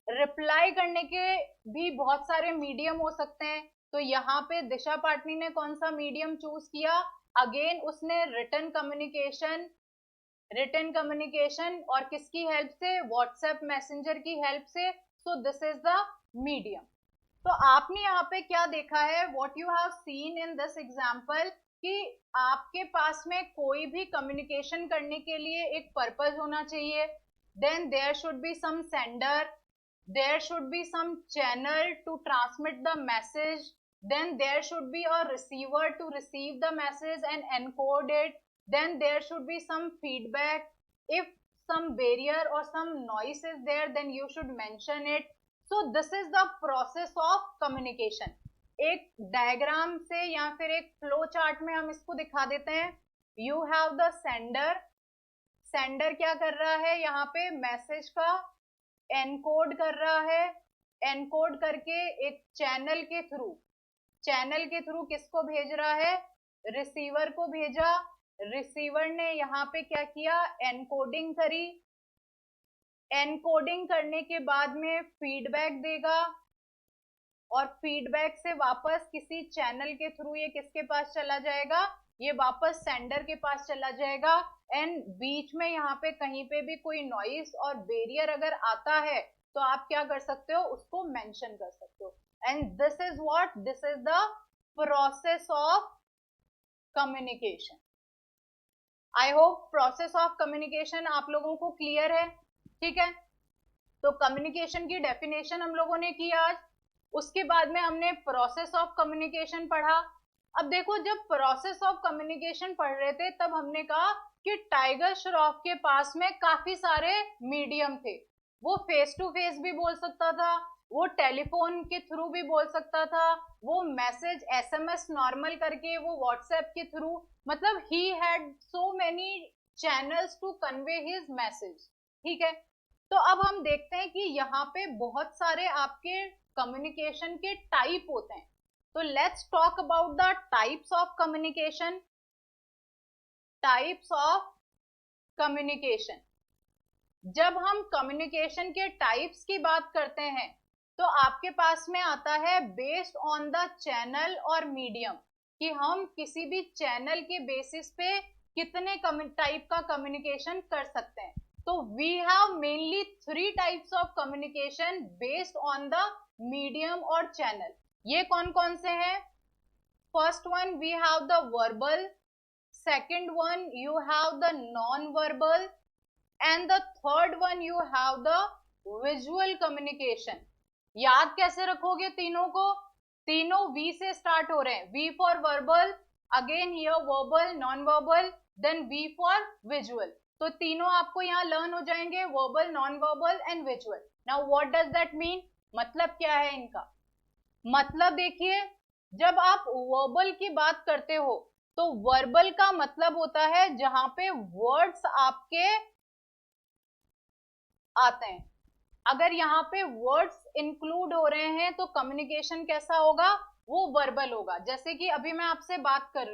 रिप्लाई करने के भी बहुत सारे मीडियम हो सकते हैं, तो यहाँ पे दिशा पाटनी ने कौन सा मीडियम चूज किया, अगेन उसने रिटन कम्युनिकेशन और किसकी हेल्प से, व्हाट्सएप मैसेंजर की हेल्प से। सो दिस इज द मीडियम। तो आपने यहाँ पे क्या देखा है, what you have seen in this example, कि आपके पास में कोई भी कम्युनिकेशन करने के लिए एक पर्पस होना चाहिए, then there should be some sender, there should be some channel to transmit the message, then there should be a receiver to receive the message and encode it, then there should be some feedback, if some barrier or some noise is there then you should mention it. So this is the process of communication। एक डायग्राम से या फिर एक फ्लो चार्ट में हम इसको दिखा देते हैं। you have the sender, sender क्या कर रहा है, यहाँ पे मैसेज का एनकोड कर रहा है, एनकोड करके एक चैनल के थ्रू किसको भेज रहा है, रिसीवर को भेजा। रिसीवर ने यहाँ पे क्या किया, एनकोडिंग करी, एनकोडिंग करने के बाद में फीडबैक देगा और फीडबैक से वापस किसी चैनल के थ्रू ये किसके पास चला जाएगा, ये वापस सेंडर के पास चला जाएगा। एंड बीच में यहाँ पे कहीं पे भी कोई नॉइस और बैरियर अगर आता है तो आप क्या कर सकते हो, उसको मेंशन कर सकते हो। And this is what, this is the process of communication. I hope process of communication आप लोगों को क्लियर है, ठीक है। तो कम्युनिकेशन की डेफिनेशन हम लोगों ने की आज, उसके बाद में हमने प्रोसेस ऑफ कम्युनिकेशन पढ़ा, अब देखो, जब प्रोसेस ऑफ कम्युनिकेशन पढ़ रहे थे तब हमने कहा कि टाइगर श्रॉफ के पास में काफी सारे मीडियम थे। वो फेस टू फेस भी बोल सकता था, वो टेलीफोन के थ्रू भी बोल सकता था, वो मैसेज एसएमएस नॉर्मल करके, वो व्हाट्सएप के थ्रू, मतलब ही had so many channels to convey his message. ठीक है, तो अब हम देखते हैं कि यहाँ पे बहुत सारे आपके कम्युनिकेशन के टाइप होते हैं। तो let's talk about the types of communication. Types of communication. जब हम कम्युनिकेशन के टाइप्स की बात करते हैं तो आपके पास में आता है बेस्ड ऑन द चैनल और मीडियम, कि हम किसी भी चैनल के बेसिस पे कितने टाइप का कम्युनिकेशन कर सकते हैं। तो we have mainly 3 types of communication based on the medium और चैनल। ये कौन कौन से हैं? First one we have the verbal, second one you have the non verbal, and the third one you have the visual communication. याद कैसे रखोगे तीनों को? तीनों वी से स्टार्ट हो रहे हैं। V for verbal, again here verbal, non verbal, then V for visual. तो तीनों आपको यहाँ लर्न हो जाएंगे, verbal, non verbal and visual. Now what does that mean? मतलब क्या है इनका? मतलब देखिए, जब आप वर्बल की बात करते हो तो वर्बल का मतलब होता है जहां पे वर्ड्स आपके आते हैं। अगर यहाँ पे वर्ड्स इंक्लूड हो रहे हैं तो कम्युनिकेशन कैसा होगा? वो वर्बल होगा। जैसे कि अभी मैं आपसे बात कर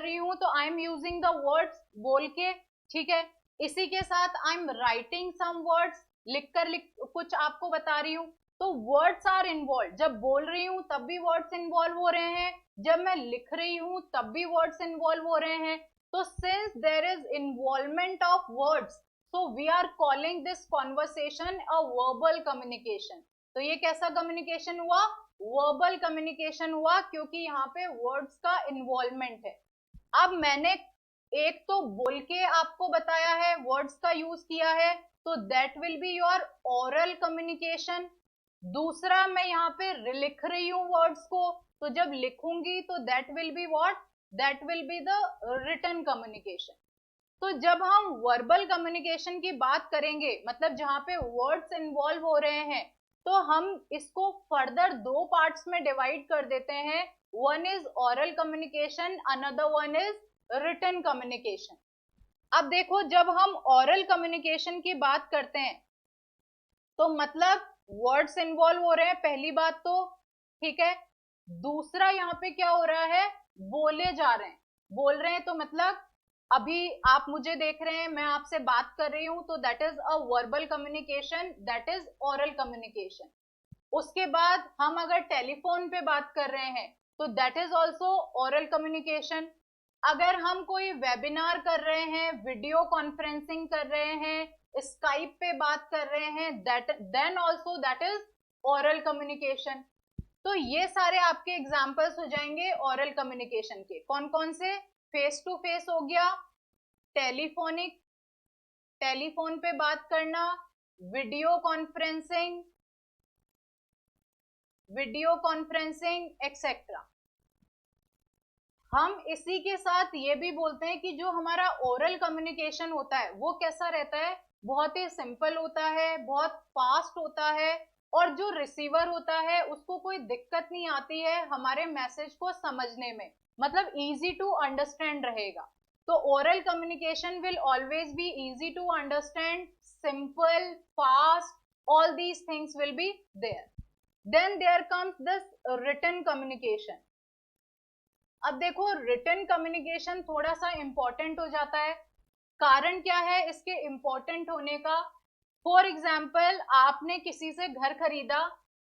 रही हूँ तो I am using the words बोल के, ठीक है। इसी के साथ I am writing some words, लिख कुछ आपको बता रही हूँ, तो वर्ड्स आर इन्वॉल्व। जब बोल रही हूँ तब भी वर्ड्स इन्वॉल्व हो रहे हैं, जब मैं लिख रही हूँ तब भी वर्ड्स इन्वॉल्व हो रहे हैं। तो since there is involvement of words, so we are calling this conversation a verbal communication। तो ये कैसा कम्युनिकेशन हुआ? वर्बल कम्युनिकेशन हुआ, क्योंकि यहाँ पे वर्ड्स का इन्वॉल्वमेंट है। अब मैंने एक तो बोल के आपको बताया है, वर्ड्स का यूज किया है, तो that will be your oral communication. दूसरा मैं यहाँ पे लिख रही हूँ वर्ड्स को, तो जब लिखूंगी तो that will be what? That will be the written communication. तो जब हम वर्बल कम्युनिकेशन की बात करेंगे, मतलब जहां पे वर्ड्स इन्वॉल्व हो रहे हैं, तो हम इसको फर्दर 2 पार्ट्स में डिवाइड कर देते हैं। One is oral communication, another one is written communication. अब देखो, जब हम ओरल कम्युनिकेशन की बात करते हैं तो मतलब वर्ड्स इन्वॉल्व हो रहे हैं, पहली बात तो, ठीक है। दूसरा यहाँ पे क्या हो रहा है? बोले जा रहे हैं। बोल रहे हैं तो मतलब अभी आप मुझे देख रहे हैं, मैं आपसे बात कर रही हूं, तो that is a verbal communication, that is oral communication. उसके बाद हम अगर टेलीफोन पे बात कर रहे हैं तो that is also oral communication. अगर हम कोई वेबिनार कर रहे हैं, वीडियो कॉन्फ्रेंसिंग कर रहे हैं, स्काइप पे बात कर रहे हैं, that then also that is oral communication. तो ये सारे आपके एग्जाम्पल्स हो जाएंगे ओरल कम्युनिकेशन के। कौन कौन से? फेस टू फेस हो गया, टेलीफोनिक, टेलीफोन पे बात करना, वीडियो कॉन्फ्रेंसिंग एक्सेट्रा। हम इसी के साथ ये भी बोलते हैं कि जो हमारा ओरल कम्युनिकेशन होता है वो कैसा रहता है? बहुत ही सिंपल होता है, बहुत फास्ट होता है, और जो रिसीवर होता है उसको कोई दिक्कत नहीं आती है हमारे मैसेज को समझने में, मतलब इजी टू अंडरस्टैंड रहेगा। तो oral communication will always be easy to understand, simple, fast, all these things will be there. Then there comes this written communication. अब देखो, रिटन कम्युनिकेशन थोड़ा सा इंपॉर्टेंट हो जाता है। कारण क्या है इसके इंपॉर्टेंट होने का? फॉर एग्जाम्पल, आपने किसी से घर खरीदा,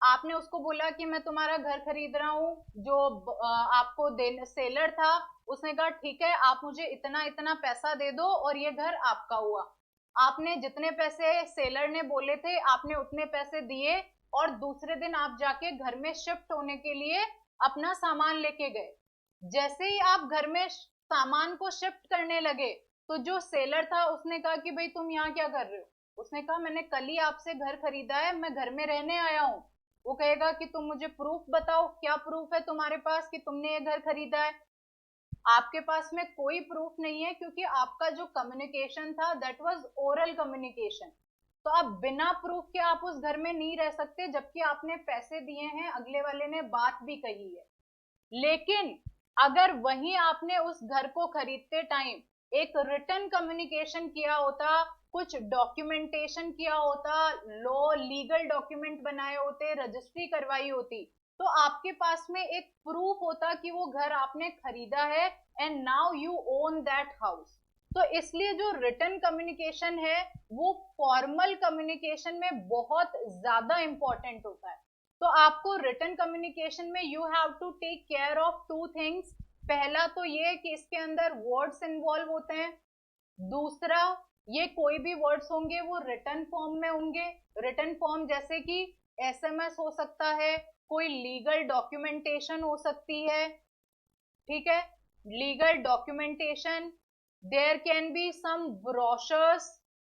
आपने उसको बोला कि मैं तुम्हारा घर खरीद रहा हूँ, जो आपको सेलर था उसने कहा ठीक है, आप मुझे इतना इतना पैसा दे दो और ये घर आपका हुआ। आपने जितने पैसे सेलर ने बोले थे आपने उतने पैसे दिए, और दूसरे दिन आप जाके घर में शिफ्ट होने के लिए अपना सामान लेके गए। जैसे ही आप घर में सामान को शिफ्ट करने लगे तो जो सेलर था उसने कहा कि भाई तुम यहाँ क्या कर रहे हो? उसने कहा मैंने कल ही आपसे घर खरीदा है, मैं घर में रहने आया हूँ। वो कहेगा कि तुम मुझे प्रूफ बताओ, क्या प्रूफ है तुम्हारे पास कि तुमने ये घर खरीदा है। आपके पास में कोई प्रूफ नहीं है, क्योंकि आपका जो कम्युनिकेशन था दैट वाज ओरल कम्युनिकेशन। तो आप बिना प्रूफ के आप उस घर में नहीं रह सकते, जबकि आपने पैसे दिए हैं, अगले वाले ने बात भी कही है। लेकिन अगर वहीं आपने उस घर को खरीदते टाइम एक रिटन कम्युनिकेशन किया होता, कुछ डॉक्यूमेंटेशन किया होता, लॉ लीगल डॉक्यूमेंट बनाए होते, रजिस्ट्री करवाई होती, तो आपके पास में एक प्रूफ होता कि वो घर आपने खरीदा है and now you own that house. तो इसलिए जो रिटन कम्युनिकेशन है वो फॉर्मल कम्युनिकेशन में बहुत ज्यादा इंपॉर्टेंट होता है। तो आपको रिटन कम्युनिकेशन में you have to take care of two things. पहला तो ये कि इसके अंदर वर्ड्स इन्वॉल्व होते हैं। दूसरा, ये कोई भी वर्ड्स होंगे वो रिटन फॉर्म में होंगे। रिटन फॉर्म जैसे कि एसएमएस हो सकता है, कोई लीगल डॉक्यूमेंटेशन हो सकती है, ठीक है, legal documentation. There can be some brochures,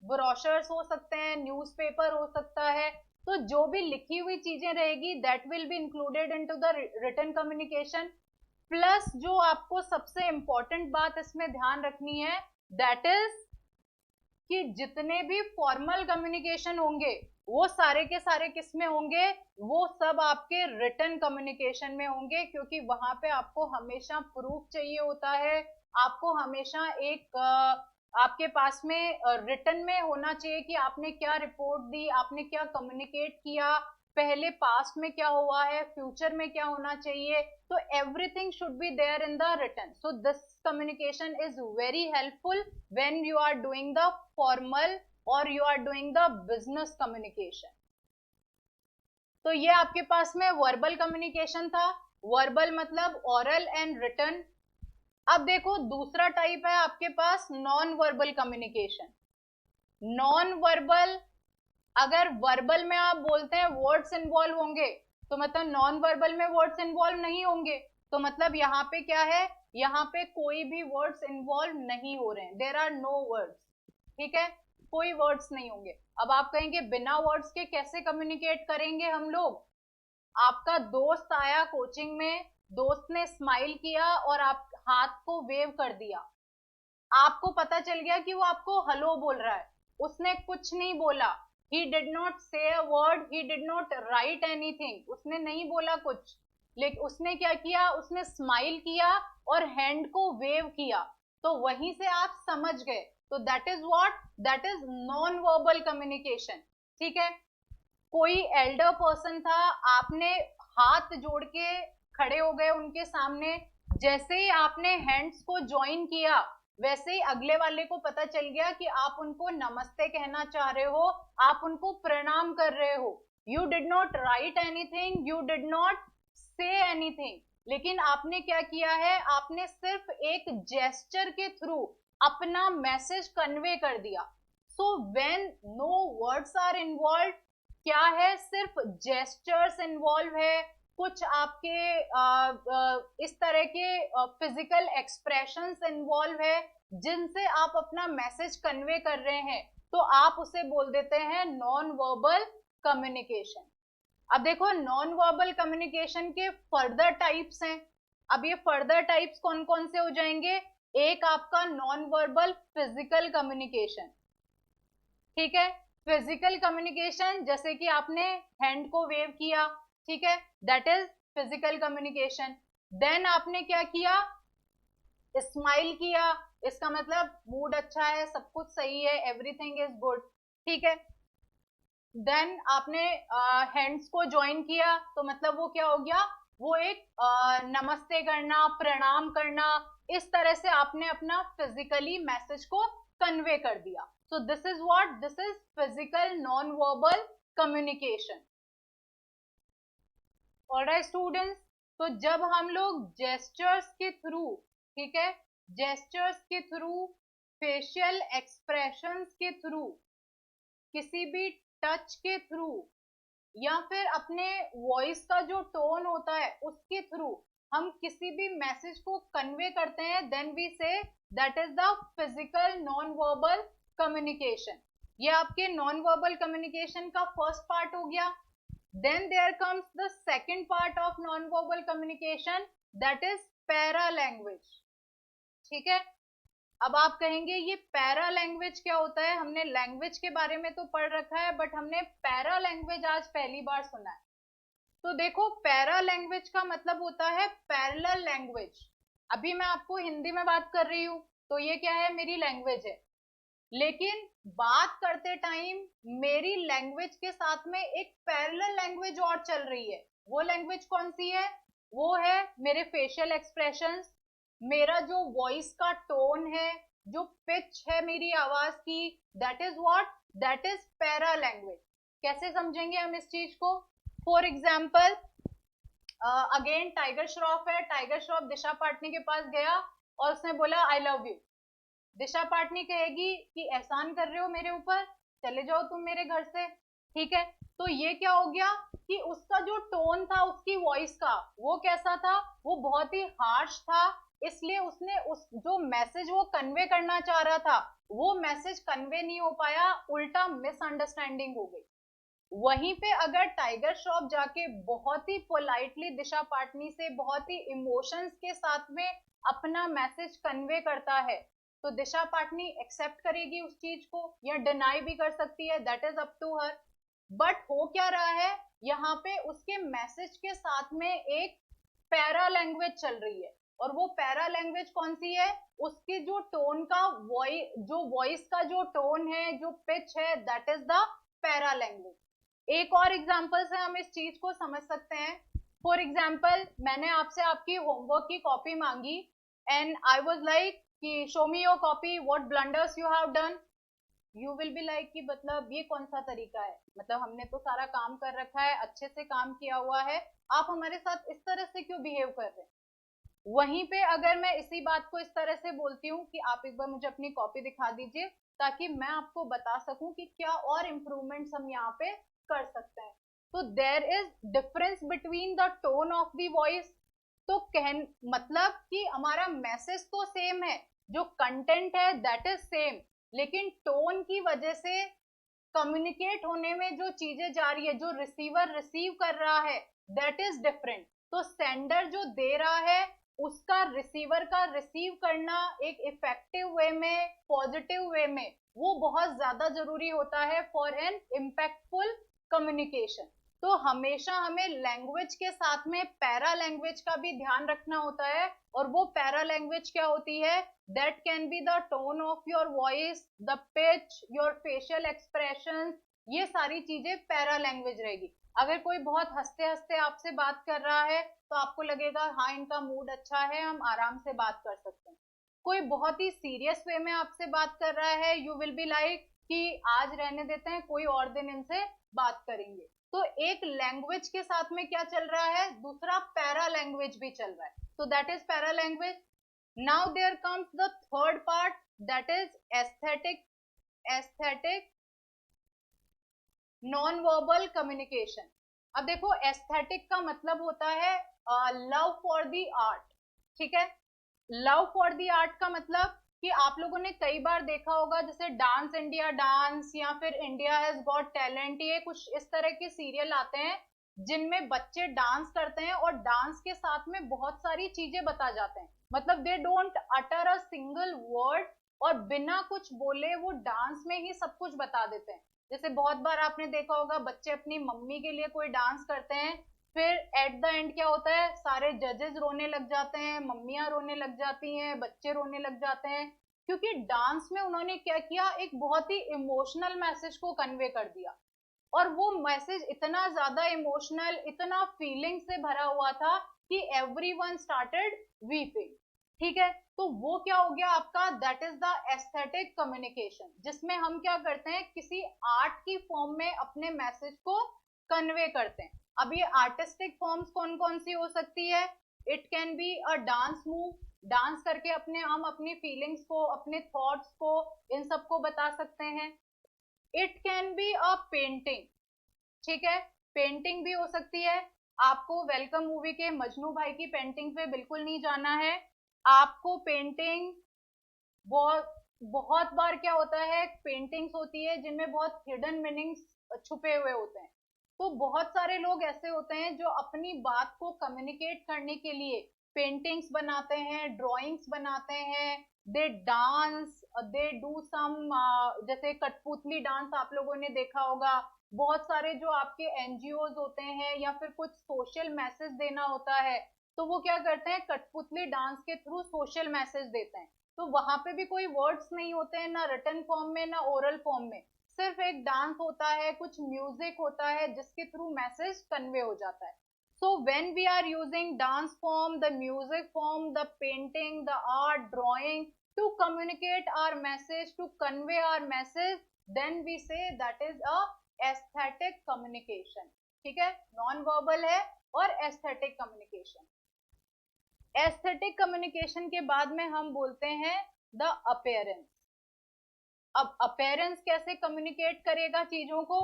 brochures हो सकते हैं, न्यूज़पेपर हो सकता है। तो जो भी लिखी हुई चीजें रहेगी that will be included into the written communication. Plus जो आपको सबसे इंपॉर्टेंट बात इसमें ध्यान रखनी है दैट इज कि जितने भी फॉर्मल कम्युनिकेशन होंगे वो सारे के सारे किस में होंगे, वो सब आपके रिटन कम्युनिकेशन में होंगे, क्योंकि वहां पे आपको हमेशा प्रूफ चाहिए होता है। आपको हमेशा एक आपके पास में रिटन में होना चाहिए कि आपने क्या रिपोर्ट दी, आपने क्या कम्युनिकेट किया, पहले पास्ट में क्या हुआ है, फ्यूचर में क्या होना चाहिए। तो everything should be there in the written. So this communication is very helpful when you are doing the formal और you are doing the business communication. तो ये आपके पास में वर्बल कम्युनिकेशन था। वर्बल मतलब ओरल एंड रिटन। अब देखो दूसरा टाइप है आपके पास non verbal communication. Non verbal, अगर वर्बल में आप बोलते हैं वर्ड्स इन्वॉल्व होंगे, तो मतलब नॉन वर्बल में वर्ड्स इन्वॉल्व नहीं होंगे। तो मतलब यहाँ पे क्या है, यहाँ पे कोई भी वर्ड्स इन्वॉल्व नहीं हो रहे हैं, देयर आर नो वर्ड्स, ठीक है, कोई वर्ड्स नहीं होंगे। अब आप कहेंगे बिना वर्ड्स के कैसे कम्युनिकेट करेंगे हम लोग। आपका दोस्त आया कोचिंग में, दोस्त ने स्माइल किया और आप हाथ को वेव कर दिया, आपको पता चल गया कि वो आपको हेलो बोल रहा है, उसने कुछ नहीं बोला, he did not say a word, he did not write anything, उसने नहीं बोला कुछ, लेकिन उसने क्या किया, उसने स्माइल किया और हैंड को वेव किया, तो वहीं से आप समझ गए। तो that is what, that is non verbal communication, ठीक है। कोई एल्डर पर्सन था, आपने हाथ जोड़ के खड़े हो गए उनके सामने, जैसे ही आपने हैंड्स को ज्वाइन किया वैसे ही अगले वाले को पता चल गया कि आप उनको नमस्ते कहना चाह रहे हो, आप उनको प्रणाम कर रहे हो। You did not right anything, you did not say anything, लेकिन आपने क्या किया है, आपने सिर्फ एक जेस्चर के थ्रू अपना मैसेज कन्वे कर दिया। So when no words are involve, क्या है, सिर्फ जेस्चर्स इन्वॉल्व है, कुछ आपके इस तरह के फिजिकल एक्सप्रेशंस इन्वॉल्व है जिनसे आप अपना मैसेज कन्वे कर रहे हैं, तो आप उसे बोल देते हैं नॉन वर्बल कम्युनिकेशन। अब देखो नॉन वर्बल कम्युनिकेशन के फर्दर टाइप्स हैं। अब ये फर्दर टाइप्स कौन कौन से हो जाएंगे, एक आपका नॉन वर्बल फिजिकल कम्युनिकेशन, ठीक है, फिजिकल कम्युनिकेशन जैसे कि आपने हैंड को वेव किया, ठीक है, that is physical communication. Then आपने क्या किया, स्माइल किया, इसका मतलब मूड अच्छा है, सब कुछ सही है, एवरीथिंग इज गुड, ठीक है। देन आपने हैंड्स को ज्वाइन किया, तो मतलब वो क्या हो गया, वो एक नमस्ते करना, प्रणाम करना, इस तरह से आपने अपना फिजिकली मैसेज को कन्वे कर दिया। So this is what, this is physical non verbal communication. Alright students, तो जब हम लोग जेस्चर्स के थ्रू, ठीक है, जेस्चर्स के थ्रू, फेशियल एक्सप्रेशंस के थ्रू, किसी भी टच के थ्रू, या फिर अपने वॉइस का जो टोन होता है उसके थ्रू हम किसी भी मैसेज को कन्वे करते हैं, then we say that is the physical non verbal communication. ये आपके नॉन वर्बल कम्युनिकेशन का फर्स्ट पार्ट हो गया। Then there comes the second part of non-verbal communication, that is para language. ठीक है, अब आप कहेंगे ये पैरा लैंग्वेज क्या होता है? हमने लैंग्वेज के बारे में तो पढ़ रखा है, बट हमने पैरा लैंग्वेज आज पहली बार सुना है। तो देखो, पैरा लैंग्वेज का मतलब होता है पैरेलल लैंग्वेज। अभी मैं आपको हिंदी में बात कर रही हूँ, तो ये क्या है? मेरी लैंग्वेज है। लेकिन बात करते टाइम मेरी लैंग्वेज के साथ में एक पैरेलल लैंग्वेज और चल रही है। वो लैंग्वेज कौन सी है? वो है मेरे फेशियल एक्सप्रेशंस, मेरा जो वॉइस का टोन है, जो पिच है मेरी आवाज की, that is what? That is para language. कैसे समझेंगे हम इस चीज को? For example, again tiger Shroff है। टाइगर श्रॉफ दिशा पाटनी के पास गया और उसने बोला आई लव यू। दिशा पाटनी कहेगी कि एहसान कर रहे हो मेरे ऊपर, चले जाओ तुम मेरे घर से। ठीक है, तो ये क्या हो गया कि उसका जो टोन था उसकी वॉइस का, वो कैसा था? वो बहुत ही हार्श था। इसलिए उसने उस जो मैसेज वो कन्वे करना चाह रहा था, वो मैसेज कन्वे नहीं हो पाया, उल्टा मिसअंडरस्टैंडिंग हो गई। वहीं पे अगर टाइगर श्रॉफ जाके बहुत ही पोलाइटली दिशा पाटनी से बहुत ही इमोशंस के साथ में अपना मैसेज कन्वे करता है, तो दिशा पाटनी एक्सेप्ट करेगी उस चीज को या डिनाई भी कर सकती है, that is up to her. But हो क्या रहा है यहाँ पे? उसके मैसेज के साथ में एक पैरा लैंग्वेज चल रही है, और वो पैरा लैंग्वेज कौन सी है? उसकी जो टोन का वॉइस का जो टोन है, जो पिच है, that is the para language. एक और एग्जांपल से हम इस चीज को समझ सकते हैं। फॉर एग्जांपल, मैंने आपसे आपकी होमवर्क की कॉपी मांगी एंड आई वाज लाइक कि show me your copy, what blunders you have done. You will be like कि मतलब ये कौन सा तरीका है? मतलब हमने तो सारा काम कर रखा है, अच्छे से काम किया हुआ है, आप हमारे साथ इस तरह से क्यों बिहेव कर रहे हैं? वहीं पे अगर मैं इसी बात को इस तरह से बोलती हूँ कि आप एक बार मुझे अपनी कॉपी दिखा दीजिए, ताकि मैं आपको बता सकूं कि क्या और इम्प्रूवमेंट्स हम यहाँ पे कर सकते हैं। तो there is difference between the tone of the voice. तो मतलब कि हमारा मैसेज तो सेम है, जो कंटेंट है दैट इज सेम, लेकिन टोन की वजह से कम्युनिकेट होने में जो चीजें जा रही है, जो रिसीवर रिसीव कर रहा है, दैट इज डिफरेंट। तो सेंडर जो दे रहा है, उसका रिसीवर का रिसीव करना एक इफेक्टिव वे में, पॉजिटिव वे में, वो बहुत ज्यादा जरूरी होता है फॉर एन इम्पैक्टफुल कम्युनिकेशन। तो हमेशा हमें लैंग्वेज के साथ में पैरा लैंग्वेज का भी ध्यान रखना होता है। और वो पैरा लैंग्वेज क्या होती है? That can be the tone of your voice, the pitch, your facial expression, ये सारी चीजें पैरा लैंग्वेज रहेगी। अगर कोई बहुत हंसते हंसते आपसे बात कर रहा है, तो आपको लगेगा हाँ इनका मूड अच्छा है, हम आराम से बात कर सकते हैं। कोई बहुत ही सीरियस वे में आपसे बात कर रहा है, यू विल बी लाइक कि आज रहने देते हैं, कोई और दिन इनसे बात करेंगे। तो एक लैंग्वेज के साथ में क्या चल रहा है? दूसरा पैरा लैंग्वेज भी चल रहा है, तो that is paralanguage. Now there comes the third part, that is aesthetic non verbal communication. अब देखो, एस्थेटिक का मतलब होता है लव फॉर द आर्ट। ठीक है, लव फॉर द आर्ट का मतलब कि आप लोगों ने कई बार देखा होगा, जैसे डांस इंडिया डांस या फिर इंडिया हैज गॉट टैलेंट, ये कुछ इस तरह के सीरियल आते हैं जिनमें बच्चे डांस करते हैं और डांस के साथ में बहुत सारी चीजें बता जाते हैं। मतलब they don't utter a single word, और बिना कुछ बोले वो डांस में ही सब कुछ बता देते हैं। जैसे बहुत बार आपने देखा होगा, बच्चे अपनी मम्मी के लिए कोई डांस करते हैं, फिर एट द एंड क्या होता है? सारे जजेस रोने लग जाते हैं, मम्मियां रोने लग जाती हैं, बच्चे रोने लग जाते हैं, क्योंकि डांस में उन्होंने क्या किया? एक बहुत ही इमोशनल मैसेज को कन्वे कर दिया, और वो मैसेज इतना ज्यादा इमोशनल, इतना फीलिंग से भरा हुआ था कि एवरीवन स्टार्टेड वीपिंग। ठीक है, तो वो क्या हो गया आपका? That is the aesthetic communication, जिसमें हम क्या करते हैं? किसी आर्ट की फॉर्म में अपने मैसेज को कन्वे करते हैं। अब ये आर्टिस्टिक फॉर्म्स कौन कौन सी हो सकती है? It can be a dance move, dance करके हम अपनी फीलिंग्स को, अपने थॉट्स को, इन सबको बता सकते हैं। It can be a painting. ठीक है, पेंटिंग भी हो सकती है। आपको वेलकम मूवी के मजनू भाई की पेंटिंग पे बिल्कुल नहीं जाना है। आपको पेंटिंग बहुत बहुत बार क्या होता है, पेंटिंग्स होती है जिनमें बहुत हिडन मीनिंग्स छुपे हुए होते हैं, तो बहुत सारे लोग ऐसे होते हैं जो अपनी बात को कम्युनिकेट करने के लिए पेंटिंग्स बनाते हैं, ड्राइंग्स बनाते हैं, दे डांस, दे डू सम, जैसे कठपुतली डांस आप लोगों ने देखा होगा। बहुत सारे जो आपके एनजीओज होते हैं या फिर कुछ सोशल मैसेज देना होता है, तो वो क्या करते हैं, कठपुतली डांस के थ्रू सोशल मैसेज देते हैं। तो वहां पे भी कोई वर्ड्स नहीं होते हैं, ना रिटन फॉर्म में ना ओरल फॉर्म में, सिर्फ एक डांस होता है, कुछ म्यूजिक होता है जिसके थ्रू मैसेज कन्वे हो जाता है। So when we are using dance form, the music form, the painting, the art, drawing to communicate our message, to convey our message, then we say that is a aesthetic communication. ठीक है, नॉन वर्बल है और एस्थेटिक कम्युनिकेशन। एस्थेटिक कम्युनिकेशन के बाद में हम बोलते हैं द अपीयरेंस। अब अपीयरेंस कैसे कम्युनिकेट करेगा चीजों को?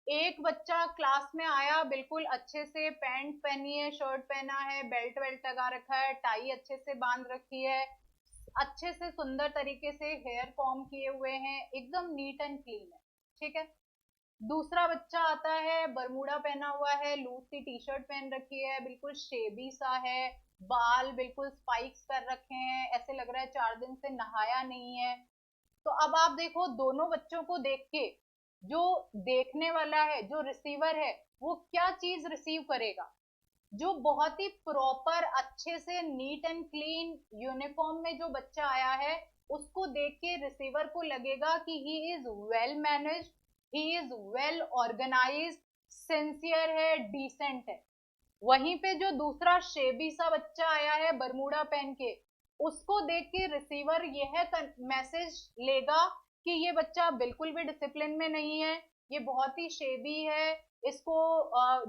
एक बच्चा क्लास में आया, बिल्कुल अच्छे से पैंट पहनी है, शर्ट पहना है, बेल्ट वेल्ट लगा रखा है, टाई अच्छे से बांध रखी है, अच्छे से सुंदर तरीके से हेयर फॉर्म किए हुए हैं, एकदम नीट एंड क्लीन है, ठीक है। दूसरा बच्चा आता है, बरमूडा पहना हुआ है, लूज सी टी शर्ट पहन रखी है, बिल्कुल शेबी सा है, बाल बिल्कुल स्पाइक्स कर रखे हैं, ऐसे लग रहा है 4 दिन से नहाया नहीं है। तो अब आप देखो, दोनों बच्चों को देख के जो देखने वाला है, जो रिसीवर है, वो क्या चीज रिसीव करेगा? जो बहुत ही प्रॉपर, अच्छे से नीट एंड क्लीन यूनिफॉर्म में जो बच्चा आया है, उसको देख के रिसीवर को लगेगा कि he is well managed, he is well organized, sincere है, डिसेंट है। वहीं पे जो दूसरा शेबी सा बच्चा आया है बरमूडा पहन के, उसको देख के रिसीवर यह मैसेज लेगा कि ये बच्चा बिल्कुल भी डिसिप्लिन में नहीं है, ये बहुत ही शेबी है, इसको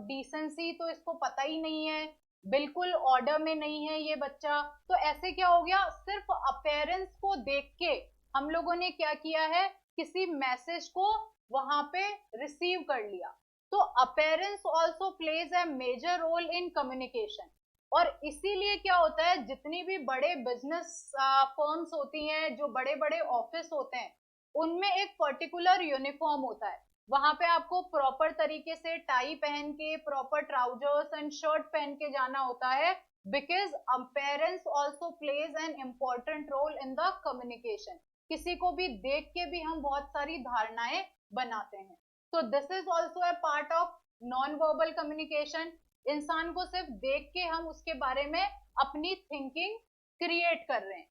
डिसेंसी तो इसको पता ही नहीं है, बिल्कुल ऑर्डर में नहीं है ये बच्चा। तो ऐसे क्या हो गया, सिर्फ अपीयरेंस को देख के हम लोगों ने क्या किया है, किसी मैसेज को वहां पे रिसीव कर लिया। तो appearance also plays a major role in communication. और इसीलिए क्या होता है, जितनी भी बड़े बिजनेस फर्म्स होती हैं, जो बड़े बड़े ऑफिस होते हैं, उनमें एक पर्टिकुलर यूनिफॉर्म होता है, वहां पे आपको प्रॉपर तरीके से टाई पहन के, प्रॉपर ट्राउजर्स एंड शर्ट पहन के जाना होता है, because appearance also plays an important role in the communication. किसी को भी देख के भी हम बहुत सारी धारणाएं बनाते हैं। तो this is also a part of non verbal communication. इंसान को सिर्फ देख के हम उसके बारे में अपनी थिंकिंग क्रिएट कर रहे हैं।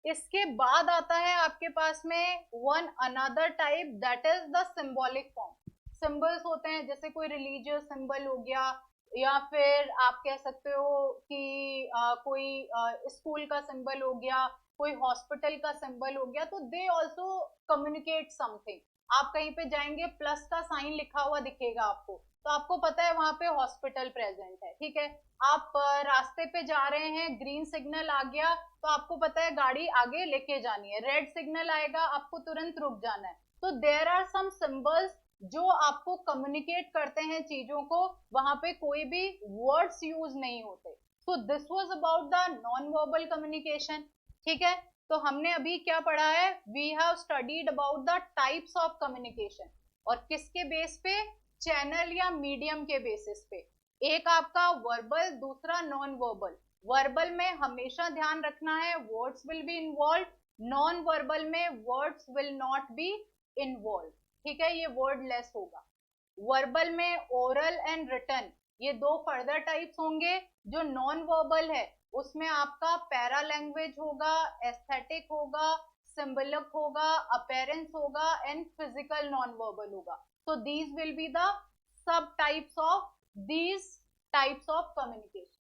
इसके बाद आता है आपके पास में one another type, that is the symbolic form. Symbols होते हैं, जैसे कोई रिलीजियस सिंबल हो गया, या फिर आप कह सकते हो कि कोई स्कूल का सिंबल हो गया, कोई हॉस्पिटल का सिंबल हो गया, तो दे ऑल्सो कम्युनिकेट समथिंग। आप कहीं पे जाएंगे, प्लस का साइन लिखा हुआ दिखेगा आपको, तो आपको पता है वहां पे हॉस्पिटल प्रेजेंट है, ठीक है। आप रास्ते पे जा रहे हैं, ग्रीन सिग्नल आ गया, तो आपको पता है गाड़ी आगे लेके जानी है, रेड सिग्नल आएगा, आपको तुरंत रुक जाना है। तो देयर आर सम सिंबल्स जो आपको कम्युनिकेट करते हैं चीजों को, वहां पे कोई भी वर्ड्स यूज नहीं होते। So this was about the non verbal communication, ठीक है। तो हमने अभी क्या पढ़ा है, we have studied about the types of communication, और किसके बेस पे, चैनल या मीडियम के बेसिस पे। एक आपका वर्बल, दूसरा नॉन वर्बल। वर्बल में हमेशा ध्यान रखना है words will be involve, non verbal में words will not be involve, ठीक है, ये वर्ड लेस होगा। वर्बल में ओरल एंड रिटन, ये दो फर्दर टाइप्स होंगे। जो नॉन वर्बल है उसमें आपका पैरा लैंग्वेज होगा, एस्थेटिक होगा, सिंबलिक होगा, अपीयरेंस होगा एंड फिजिकल नॉन वर्बल होगा। So these will be the sub types of these types of communication.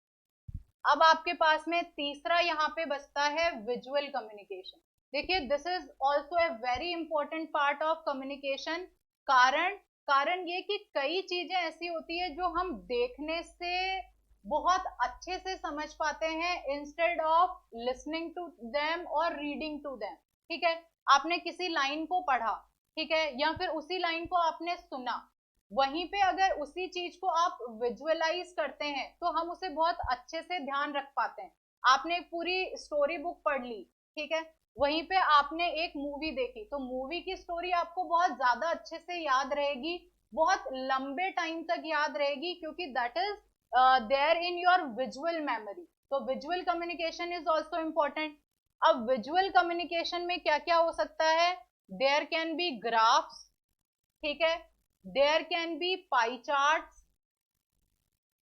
अब आपके पास में तीसरा यहाँ पे बचता है विजुअल कम्युनिकेशन। देखिए, this is also a very important part of communication. कारण ये कि कई चीजें ऐसी होती है जो हम देखने से बहुत अच्छे से समझ पाते हैं, instead of listening to them और रीडिंग टू देम, ठीक है। आपने किसी लाइन को पढ़ा, ठीक है, या फिर उसी लाइन को आपने सुना, वहीं पे अगर उसी चीज को आप विजुअलाइज करते हैं तो हम उसे बहुत अच्छे से ध्यान रख पाते हैं। आपने एक पूरी स्टोरी बुक पढ़ ली, ठीक है, वहीं पे आपने एक मूवी देखी, तो मूवी की स्टोरी आपको बहुत ज्यादा अच्छे से याद रहेगी, बहुत लंबे टाइम तक याद रहेगी, क्योंकि that is there in your visual memory. तो visual communication is also important. अब विजुअल कम्युनिकेशन में क्या क्या हो सकता है? देयर कैन बी ग्राफ्स, ठीक है, there can be pie charts,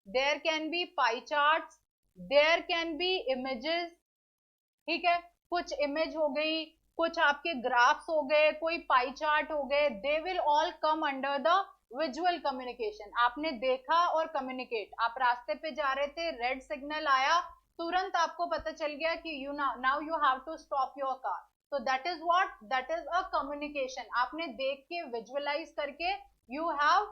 there can be pie charts, there can be images, ठीक है, कुछ इमेज हो गई, कुछ आपके ग्राफ्स हो गए, कोई पाई चार्ट हो गए, they will all come under the visual communication. आपने देखा और कम्युनिकेट, आप रास्ते पे जा रहे थे, रेड सिग्नल आया, तुरंत आपको पता चल गया कि you now you have to stop your car. तो that is what, that is a communication. आपने देख के विजुअलाइज करके you have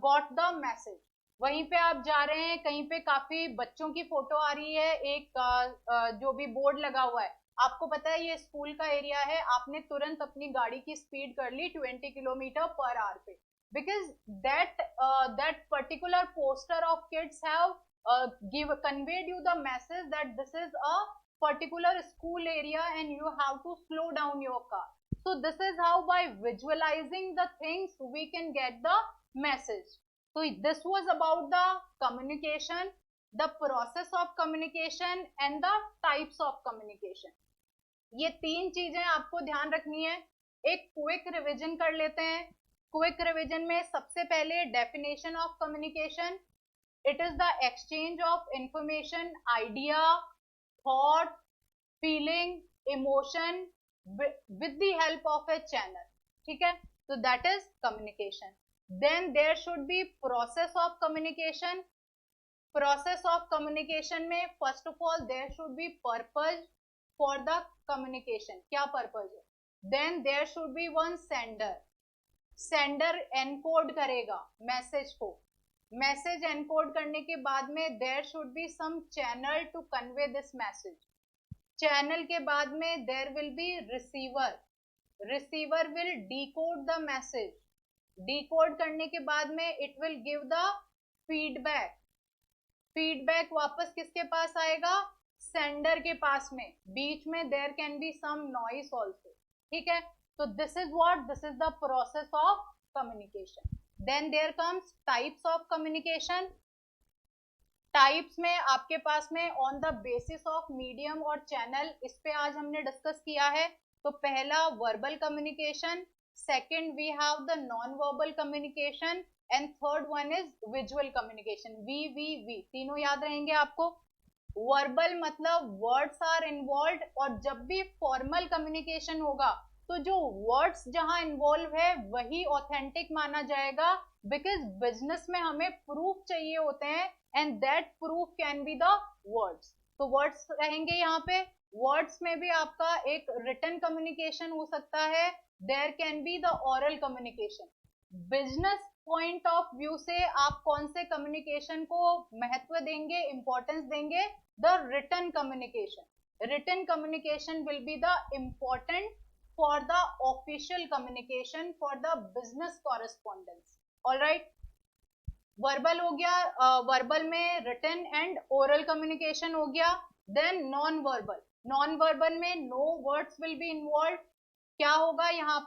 got the message. वहीं पे आप जा रहे हैं, कहीं पे काफी बच्चों की फोटो आ रही है, एक जो भी बोर्ड लगा हुआ है, आपको पता है ये स्कूल का एरिया है, आपने तुरंत अपनी गाड़ी की स्पीड कर ली 20 किलोमीटर पर आवर पे, because that particular poster of kids have give conveyed you the message that this is a particular school area and you have to slow down your car. So this is how by visualizing the things we can get the message. So this was about the communication, the process of communication and the types of communication. ये तीन चीजें आपको ध्यान रखनी है। एक क्विक रिवीजन कर लेते हैं। क्विक रिवीजन में सबसे पहले definition of communication, it is the exchange of information, idea, thought, feeling, emotion with the help of a channel, ठीक है, so that is communication. Then there should be process of communication. Process of communication में first of all there should be purpose for the communication, क्या purpose है? Then there should be one sender. Sender encode करेगा मैसेज को, मैसेज एनकोड करने के बाद में there should be some channel to convey this message. Channel के बाद में there will be receiver, receiver will decode the message, decode करने के बाद में it will give the feedback, feedback वापस किसके पास आएगा? सेंडर के पास में, बीच में there can be some noise also, ठीक है। तो this is what, this is the process of communication. Then there comes types of communication. Types में आपके पास में on the basis of medium और चैनल, इस पे आज हमने डिस्कस किया है। तो पहला verbal communication, second we have the non verbal communication and third one is visual communication. We तीनों याद रहेंगे आपको। वर्बल मतलब वर्ड्स आर इन्वॉल्व, और जब भी फॉर्मल कम्युनिकेशन होगा तो जो वर्ड्स जहां इन्वॉल्व है वही ऑथेंटिक माना जाएगा, बिकॉज बिजनेस में हमें प्रूफ चाहिए होते हैं and that proof can be the words. तो वर्ड्स रहेंगे यहाँ पे। वर्ड्स में भी आपका एक रिटन कम्युनिकेशन हो सकता है, there can be the oral communication. Business point of view से आप कौन से कम्युनिकेशन को महत्व देंगे, इंपॉर्टेंस देंगे? The written communication. Written communication will be the important for the official communication for the business correspondence. All right, verbal हो गया, वर्बल में रिटन एंड ओरल कम्युनिकेशन हो गया। Then non verbal, non verbal में no words will be involve. क्या होगा यहाँ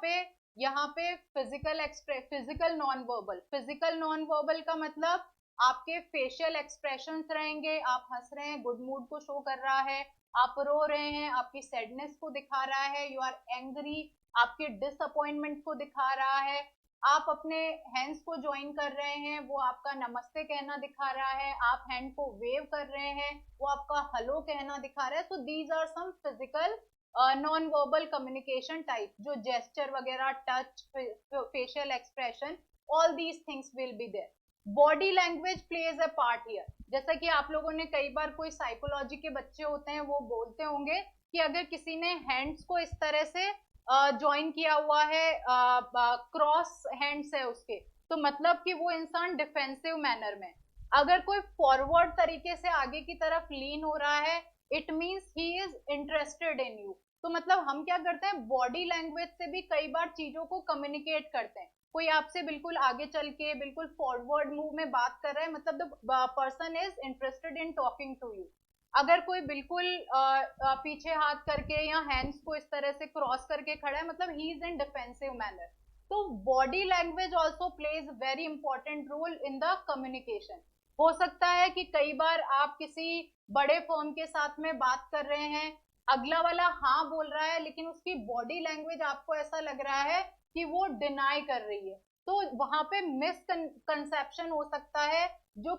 पे physical non verbal. Physical non verbal का मतलब आपके फेशियल एक्सप्रेशंस रहेंगे, आप हंस रहे हैं, गुड मूड को शो कर रहा है, आप रो रहे हैं, आपकी सैडनेस को दिखा रहा है, यू आर एंग्री, आपके डिसअपॉइंटमेंट को दिखा रहा है, आप अपने हैंड्स को ज्वाइन कर रहे हैं, वो आपका नमस्ते कहना दिखा रहा है, आप हैंड को वेव कर रहे हैं, वो आपका हेलो कहना दिखा रहा है। So these are some physical non verbal communication type, जो जेस्चर वगैरह, touch, facial expression, all these things will be there. Body language plays a part here. जैसा कि आप लोगों ने कई बार, कोई साइकोलॉजी के बच्चे होते हैं वो बोलते होंगे कि अगर किसी ने हैंड्स को इस तरह से ज्वाइन किया हुआ है, क्रॉस हैंड्स है उसके, तो मतलब कि वो इंसान डिफेंसिव मैनर में। अगर कोई फॉरवर्ड तरीके से आगे की तरफ लीन हो रहा है, it means he is interested in you. तो मतलब हम क्या करते हैं, बॉडी लैंग्वेज से भी कई बार चीजों को कम्युनिकेट करते हैं। कोई आपसे बिल्कुल आगे चल के बिल्कुल फॉरवर्ड मूव में बात कर रहा है, मतलब the person is interested in talking to you. अगर कोई बिल्कुल पीछे हाथ करके या हैंड्स को इस तरह से क्रॉस करके खड़ा है, मतलब he is in defensive manner. तो body language also plays very important role in the communication. हो सकता है कि कई बार आप किसी बड़े फर्म के साथ में बात कर रहे हैं, अगला वाला हाँ बोल रहा है, लेकिन उसकी बॉडी लैंग्वेज आपको ऐसा लग रहा है कि वो डिनाई कर रही है, तो वहां पे मिसकंसेप्शन हो सकता है, जो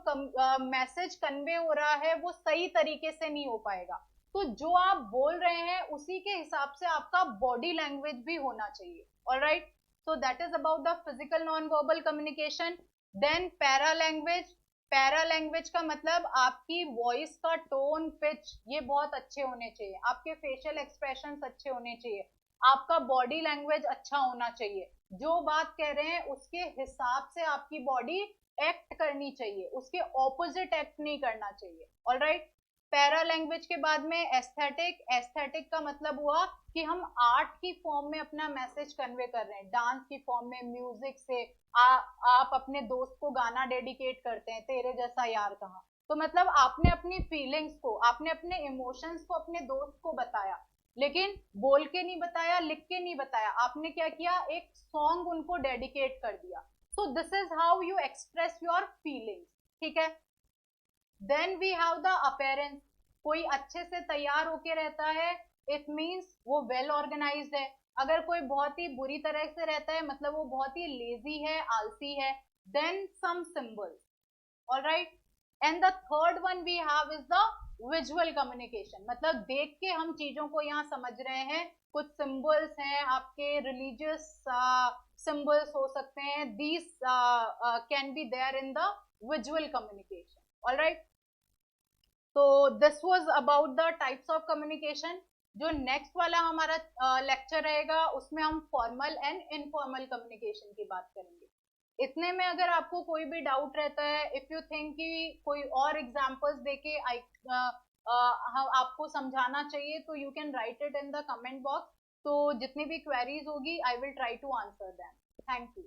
मैसेज कन्वे हो रहा है वो सही तरीके से नहीं हो पाएगा. तो जो आप बोल रहे हैं उसी के हिसाब से आपका बॉडी लैंग्वेज भी होना चाहिए. Alright, so that is about the physical non-verbal communication. Then para language. Para language का मतलब आपकी वॉइस का टोन, पिच ये बहुत अच्छे होने चाहिए, आपके फेशियल एक्सप्रेशंस अच्छे होने चाहिए, आपका बॉडी लैंग्वेज अच्छा होना चाहिए, जो बात कह रहे हैं उसके हिसाब से आपकी बॉडी एक्ट करनी चाहिए, उसके ऑपोजिट एक्ट नहीं करना चाहिए. ऑलराइट, पैरा लैंग्वेज के बाद में एस्थेटिक. एस्थेटिक का मतलब हुआ कि हम आर्ट की फॉर्म में अपना मैसेज कन्वे कर रहे हैं, डांस की फॉर्म में, म्यूजिक से. आप अपने दोस्त को गाना डेडिकेट करते हैं, तेरे जैसा यार कहाँ, तो मतलब आपने अपनी फीलिंग्स को, आपने अपने इमोशंस को अपने दोस्त को बताया, लेकिन बोल के नहीं बताया, लिख के नहीं बताया, आपने क्या किया, एक सॉन्ग उनको डेडिकेट कर दिया. So this is how you express your feelings. ठीक है. Then we have the appearance. कोई अच्छे से तैयार होके रहता है, इट मीन्स वो वेल ऑर्गेनाइज्ड है. अगर कोई बहुत ही बुरी तरह से रहता है, मतलब वो बहुत ही लेजी है, आलसी है. Then some symbols. Alright, and the third one we have is the visual communication. मतलब देख के हम चीजों को यहाँ समझ रहे हैं. कुछ सिंबल्स हैं आपके, रिलीजियस सिंबल्स हो सकते हैं, these can be there in the visual communication. Alright, तो this was about the types of communication. जो नेक्स्ट वाला हमारा लेक्चर रहेगा उसमें हम फॉर्मल एंड इनफॉर्मल कम्युनिकेशन की बात करेंगे. इतने में अगर आपको कोई भी डाउट रहता है, इफ यू थिंक कि कोई और एग्जांपल्स देके आपको समझाना चाहिए, तो you can write it in the comment box. तो जितनी भी क्वेरीज होगी I will try to answer them. Thank you.